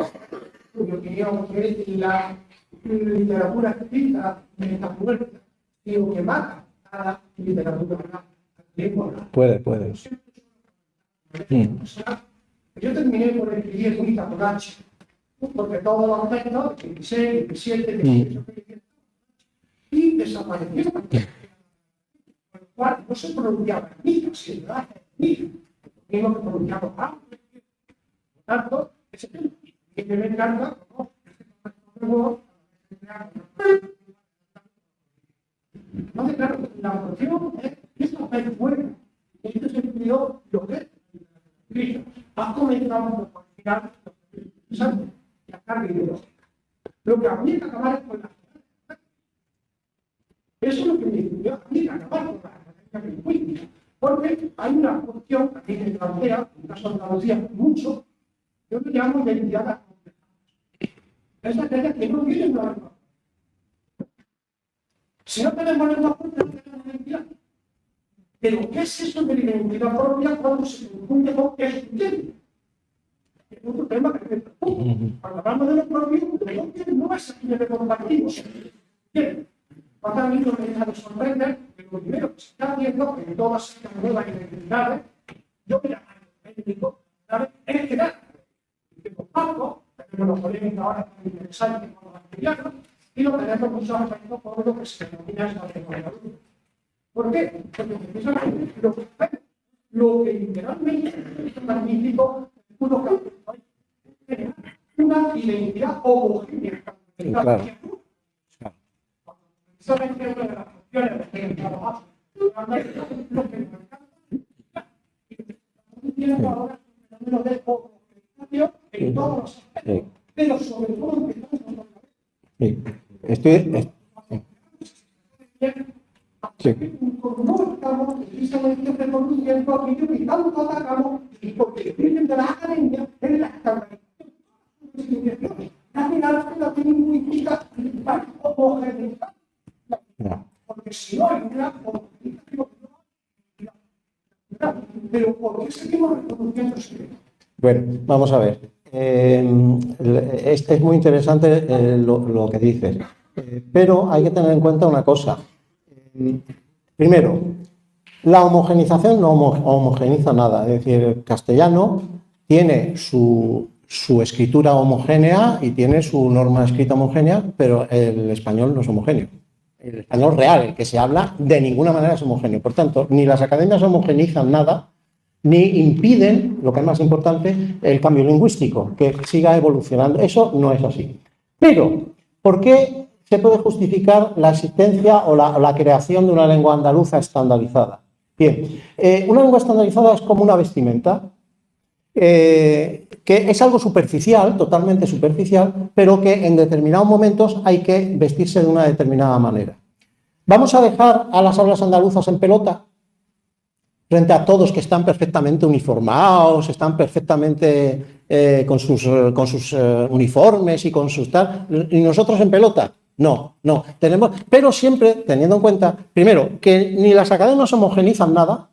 mi opinión es que la literatura escrita está muerta, digo que mata a la literatura lengua. Puede. Yo terminé por escribir Rita con H, porque todos los textos, 16, 17, 18, y desapareció. Con lo cual no se pronunciaba ni, si lo hace ni, mismo que pronunciaba A. Por tanto, ese tema, que me encanta, ¿no? Entonces, claro, la opción es esta vez fuera. En este sentido, lo que es ha comenzado por mirar la carga ideológica. Lo que habría que acabar es con la eso es lo que me dice, habría que acabar con la lingüística, porque hay una cuestión que aquí se plantea, en el caso de Andalucía, mucho, yo le llamo identidad compleja. Es aquella que no tiene una norma. Si no tenemos norma propia, no tenemos identidad. Pero, ¿qué es eso de la identidad propia cuando se confunde con excluyente? Es otro tema que me preocupa. Cuando hablamos de lo propio, no es aquello que compartimos. Bien, para mí me deja de sorprender que lo primero que se está haciendo en todas estas nuevas identidades, yo me llamo étnico, es crear. Y por tanto, tenemos una polémica ahora tan interesante como los castellanos, y lo tenemos muchos aspectos por lo que se denomina esa tecnología. ¿Por qué? Porque precisamente lo que literalmente es magnífico, una identidad homogénea. Claro. Precisamente una de las funciones que trabajamos ahora de homogenización en todos los aspectos, pero sobre todo no estamos precisamente reconociendo aquello que tanto atacamos y porque vienen de la academia en la estandarización. La final lingüística va a homogeneizar. Porque si no hay una homogenización, pero ¿por qué seguimos reconociendo eso? Bueno, vamos a ver. Es muy interesante lo que dices, pero hay que tener en cuenta una cosa. Primero, la homogenización no homogeniza nada, es decir, el castellano tiene su escritura homogénea y tiene su norma escrita homogénea, pero el español no es homogéneo. El español real, el que se habla, de ninguna manera es homogéneo. Por tanto, ni las academias homogeneizan nada, ni impiden, lo que es más importante, el cambio lingüístico, que siga evolucionando. Eso no es así. Pero, ¿por qué se puede justificar la existencia o la creación de una lengua andaluza estandarizada? Bien, una lengua estandarizada es como una vestimenta, que es algo superficial, totalmente superficial, pero que en determinados momentos hay que vestirse de una determinada manera. ¿Vamos a dejar a las aulas andaluzas en pelota? Frente a todos que están perfectamente uniformados, están perfectamente con sus uniformes y con sus tal, y nosotros en pelota. No. Pero siempre teniendo en cuenta, primero, que ni las academias homogenizan nada.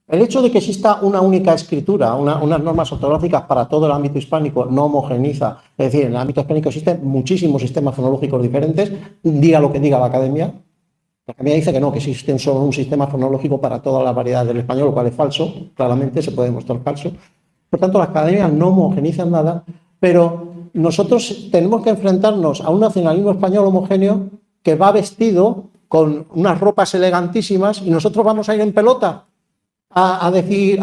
El hecho de que exista una única escritura, unas normas ortográficas para todo el ámbito hispánico no homogeniza. Es decir, en el ámbito hispánico existen muchísimos sistemas fonológicos diferentes, diga lo que diga la academia. La academia dice que no, que existe solo un sistema fonológico para todas las variedades del español, lo cual es falso, claramente se puede demostrar falso. Por tanto, las academias no homogenizan nada, pero nosotros tenemos que enfrentarnos a un nacionalismo español homogéneo que va vestido con unas ropas elegantísimas y nosotros vamos a ir en pelota a decir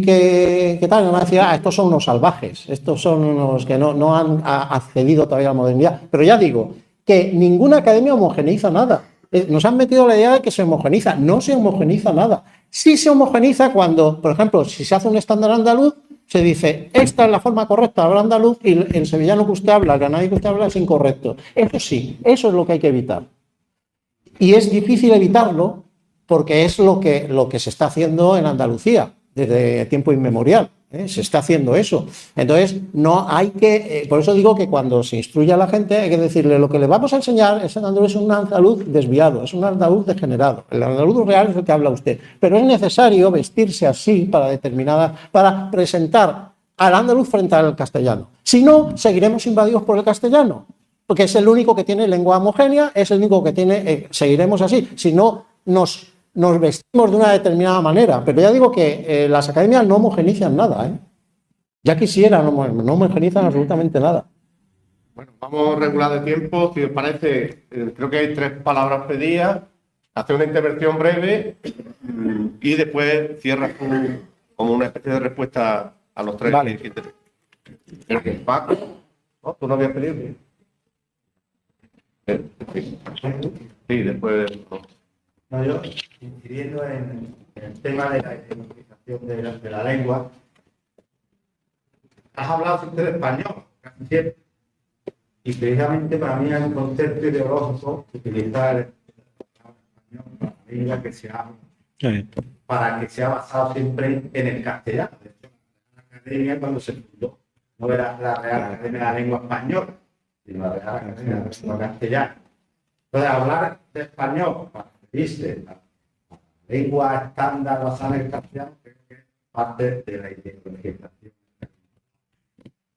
que tal, me van a decir, estos son unos salvajes, estos son unos que no han accedido todavía a la modernidad. Pero ya digo, que ninguna academia homogeneiza nada. Nos han metido la idea de que se homogeniza. No se homogeniza nada. Sí se homogeniza cuando, por ejemplo, si se hace un estándar andaluz, se dice, esta es la forma correcta de hablar andaluz y el sevillano que usted habla, el granadino que usted habla es incorrecto. Eso sí, eso es lo que hay que evitar. Y es difícil evitarlo porque es lo que se está haciendo en Andalucía desde tiempo inmemorial. Se está haciendo eso. Entonces, no hay que... por eso digo que cuando se instruye a la gente hay que decirle lo que le vamos a enseñar es un andaluz desviado, es un andaluz degenerado. El andaluz real es el que habla usted. Pero es necesario vestirse así para presentar al andaluz frente al castellano. Si no, seguiremos invadidos por el castellano, porque es el único que tiene lengua homogénea, es el único que tiene... seguiremos así. Si no, nos vestimos de una determinada manera, pero ya digo que las academias no homogenizan nada, Ya quisieran, no homogenizan absolutamente nada. Bueno, vamos a regular de tiempo, si os parece, creo que hay 3 palabras pedidas, hacer una intervención breve y después cierras como una especie de respuesta a los 3. Vale. Creo que Paco, ¿no? ¿Tú no habías pedido? Sí, después... No, yo, incidiendo en el tema de la identificación de la lengua, has hablado siempre de español, casi siempre. Y precisamente para mí hay un concepto ideológico que utilizar el español para la lengua que se habla, para que sea basado siempre en el castellano. De hecho, la academia cuando se fundó no era la Real Academia de la Lengua Española, sino la Real Academia de la Lengua Castellana. Entonces, hablar de español ¿viste? La lengua estándar basada en el castellano creo que es parte de la ideologización.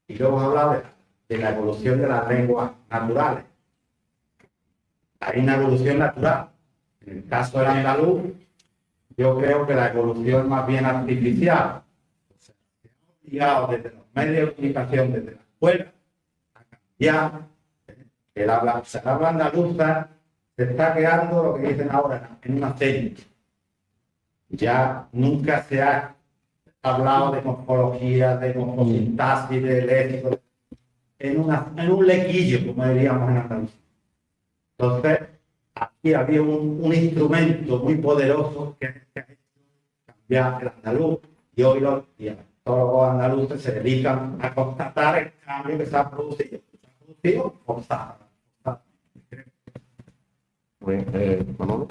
Y luego habla de la evolución de las lenguas naturales. Hay una evolución natural. En el caso del andaluz, yo creo que la evolución es más bien artificial. O sea, se ha obligado desde los medios de comunicación, desde la escuela, a cambiar el habla andaluza. Se está quedando lo que dicen ahora en un acento. Ya nunca se ha hablado de morfología, de morfosintaxis, de léxico, en un lequillo, como diríamos en Andalucía. Entonces, aquí había un instrumento muy poderoso que ha hecho cambiar el andaluz, y hoy los antropólogos andaluces se dedican a constatar el cambio que se ha producido. Se ha producido forzado. Manolo,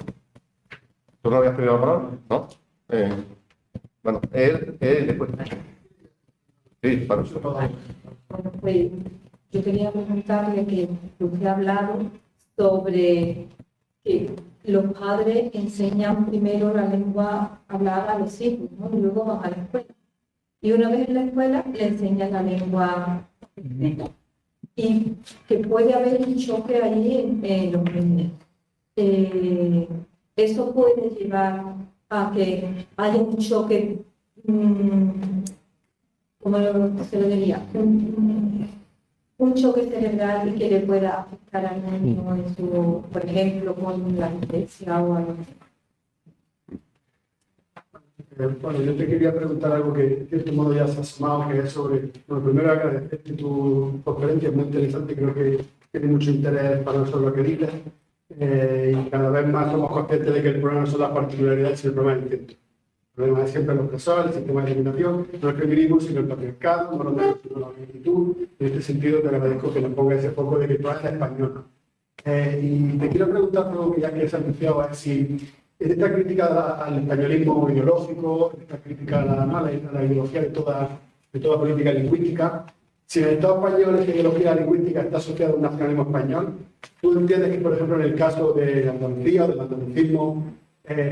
¿tú no habías pedido la palabra? ¿No? Bueno, él después. Sí, para eso. Bueno, pues yo quería preguntarle que usted ha hablado sobre que los padres enseñan primero la lengua hablada a los hijos, ¿no? Y luego van a la escuela. Y una vez en la escuela le enseñan la lengua escrita. Y que puede haber un choque ahí en los niños. Eso puede llevar a que haya un choque, ¿cómo se lo diría? Un choque cerebral y que le pueda afectar al niño en su, por ejemplo, con la dislexia o algo así. Bueno, yo te quería preguntar algo que de cierto modo ya se ha asomado, que es sobre, bueno, primero agradecerte tu conferencia, es muy interesante, creo que tiene mucho interés para nosotros lo que dices. Y cada vez más somos conscientes de que el problema no son las particularidades, sino el problema del intento. El problema es siempre los opresores, el sistema de eliminación, no el feminismo, sino el patriarcado, no la actitud. En este sentido, te agradezco que nos ponga ese foco de que tú eres español. Y te quiero preguntar algo que ya que se ha anunciado, es si esta crítica al españolismo ideológico, esta crítica a la ideología de toda política lingüística, si en el Estado español esta ideología lingüística está asociada a un nacionalismo español, ¿tú entiendes que, por ejemplo, en el caso de Andalucía, del andalucismo,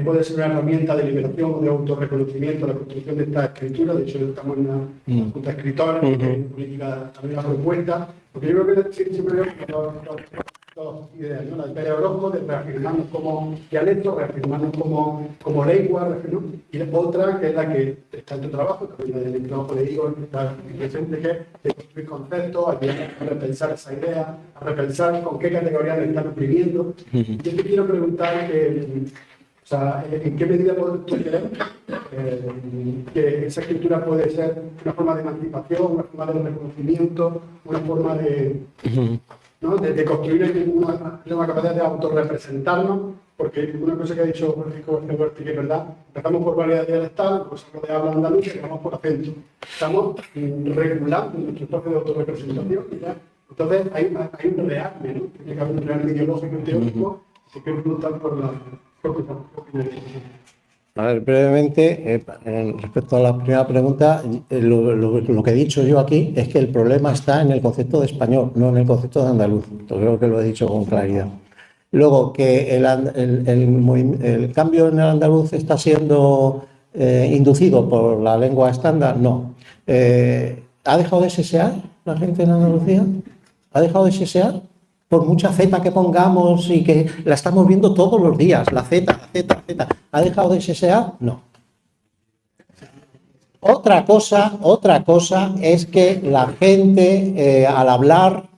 puede ser una herramienta de liberación o de autorreconocimiento la construcción de esta escritura? De hecho, estamos en una junta de escritores, en política también la propuesta, porque yo creo que siempre veo dos ideas, ¿no? La de Pérez Orozco, de reafirmarnos como dialecto, reafirmarnos como lengua, y la otra, que es la que está en tu trabajo, también la del trabajo de Igor, está presente, que es de construir conceptos, ayudar a repensar esa idea, a repensar con qué categorías le están oprimiendo. Yo te quiero preguntar que, o sea, ¿en qué medida tú crees que esa escritura puede ser una forma de emancipación, una forma de reconocimiento, una forma de, ¿no? de construir una lengua capaz de autorrepresentarnos? Porque una cosa que ha dicho Francisco Fuerte, que es verdad, empezamos por variedad dialectal, pues algo de habla andaluz, y acabamos por acento. Estamos regulando nuestro espacio de autorrepresentación. ¿Ya? Entonces hay un rearme, ¿no? Tiene que haber un rearme ideológico y teórico. Así que preguntar por la... A ver, brevemente, respecto a la primera pregunta, lo que he dicho yo aquí es que el problema está en el concepto de español, no en el concepto de andaluz. Yo creo que lo he dicho con claridad. Luego, que el cambio en el andaluz está siendo inducido por la lengua estándar, no. ¿Ha dejado de sesear la gente en Andalucía? ¿Ha dejado de sesear? Por mucha Z que pongamos y que la estamos viendo todos los días, la Z. ¿Ha dejado de sesear? No. Otra cosa es que la gente al hablar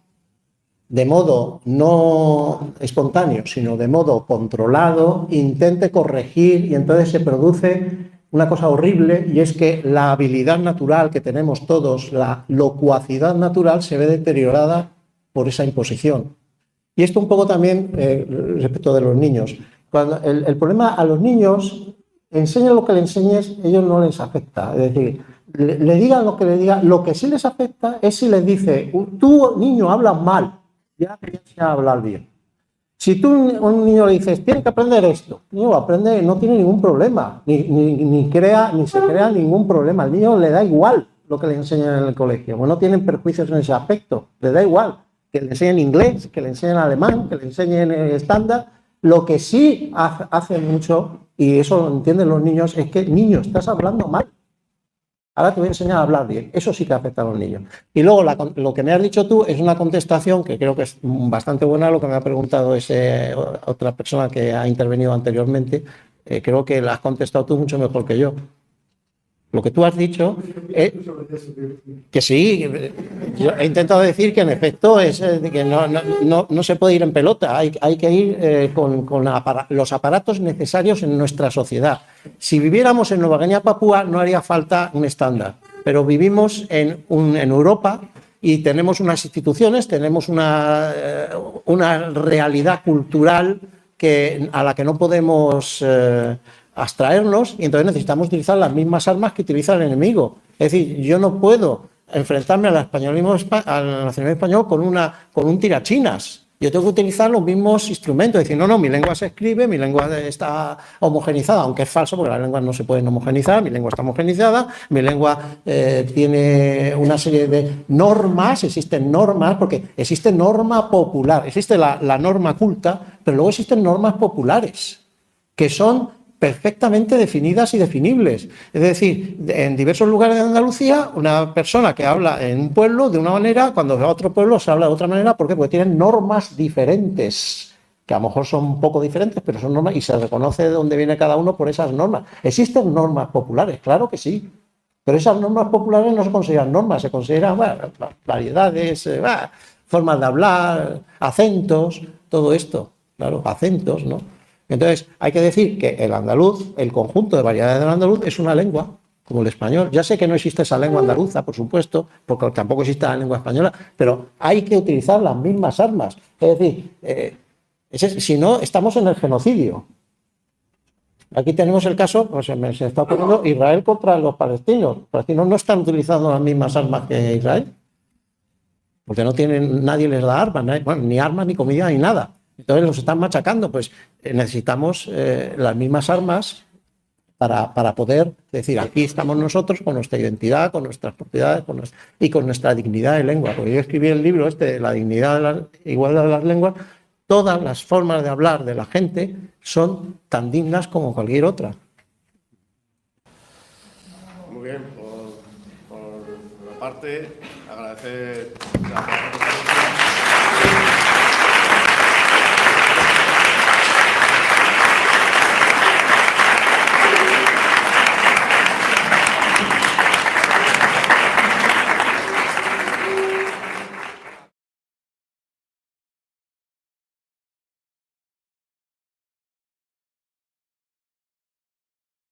de modo no espontáneo, sino de modo controlado, intente corregir y entonces se produce una cosa horrible, y es que la habilidad natural que tenemos todos, la locuacidad natural, se ve deteriorada por esa imposición. Y esto un poco también respecto de los niños. Cuando el problema a los niños, enseñen lo que le enseñes, ellos no les afecta. Es decir, le digan lo que le digan, lo que sí les afecta es si les dice, tú niño hablas mal, ya piensa a hablar bien. Si tú a un niño le dices, tienes que aprender esto, el niño aprende, no tiene ningún problema, ni se crea ningún problema. Al niño le da igual lo que le enseñan en el colegio, no tienen perjuicios en ese aspecto, le da igual que le enseñen inglés, que le enseñen alemán, que le enseñen estándar. Lo que sí hace mucho, y eso lo entienden los niños, es que, niño, estás hablando mal. Ahora te voy a enseñar a hablar bien. Eso sí que afecta a los niños. Y luego lo que me has dicho tú es una contestación que creo que es bastante buena, lo que me ha preguntado otra persona que ha intervenido anteriormente. Creo que la has contestado tú mucho mejor que yo. Lo que tú has dicho, que sí, yo he intentado decir que en efecto es que no se puede ir en pelota, hay que ir con los aparatos necesarios en nuestra sociedad. Si viviéramos en Nueva Guinea Papúa no haría falta un estándar, pero vivimos en Europa y tenemos unas instituciones, tenemos una realidad cultural a la que no podemos abstraernos, y entonces necesitamos utilizar las mismas armas que utiliza el enemigo. Es decir, yo no puedo enfrentarme al nacionalismo español con un tirachinas. Yo tengo que utilizar los mismos instrumentos, decir, no, mi lengua se escribe, mi lengua está homogenizada, aunque es falso porque las lenguas no se pueden homogenizar, mi lengua está homogenizada, mi lengua tiene una serie de normas, existen normas, porque existe norma popular, existe la norma culta, pero luego existen normas populares, que son perfectamente definidas y definibles. Es decir, en diversos lugares de Andalucía, una persona que habla en un pueblo de una manera, cuando va a otro pueblo se habla de otra manera. ¿Por qué? Porque tienen normas diferentes, que a lo mejor son un poco diferentes, pero son normas y se reconoce de dónde viene cada uno por esas normas. ¿Existen normas populares? Claro que sí. Pero esas normas populares no se consideran normas, se consideran variedades, formas de hablar, acentos, todo esto. Claro, acentos, ¿no? Entonces, hay que decir que el andaluz, el conjunto de variedades del andaluz, es una lengua, como el español. Ya sé que no existe esa lengua andaluza, por supuesto, porque tampoco existe la lengua española, pero hay que utilizar las mismas armas. Es decir, si no, estamos en el genocidio. Aquí tenemos el caso, pues se está ocurriendo Israel contra los palestinos. Los palestinos no están utilizando las mismas armas que Israel, porque no tienen, nadie les da armas, ni armas, ni comida, ni nada. Entonces los están machacando. Pues necesitamos las mismas armas para poder decir, aquí estamos nosotros con nuestra identidad, con nuestras propiedades y con nuestra dignidad de lengua. Porque yo escribí el libro la dignidad de la igualdad de las lenguas. Todas las formas de hablar de la gente son tan dignas como cualquier otra. Muy bien, por mi parte, agradecer la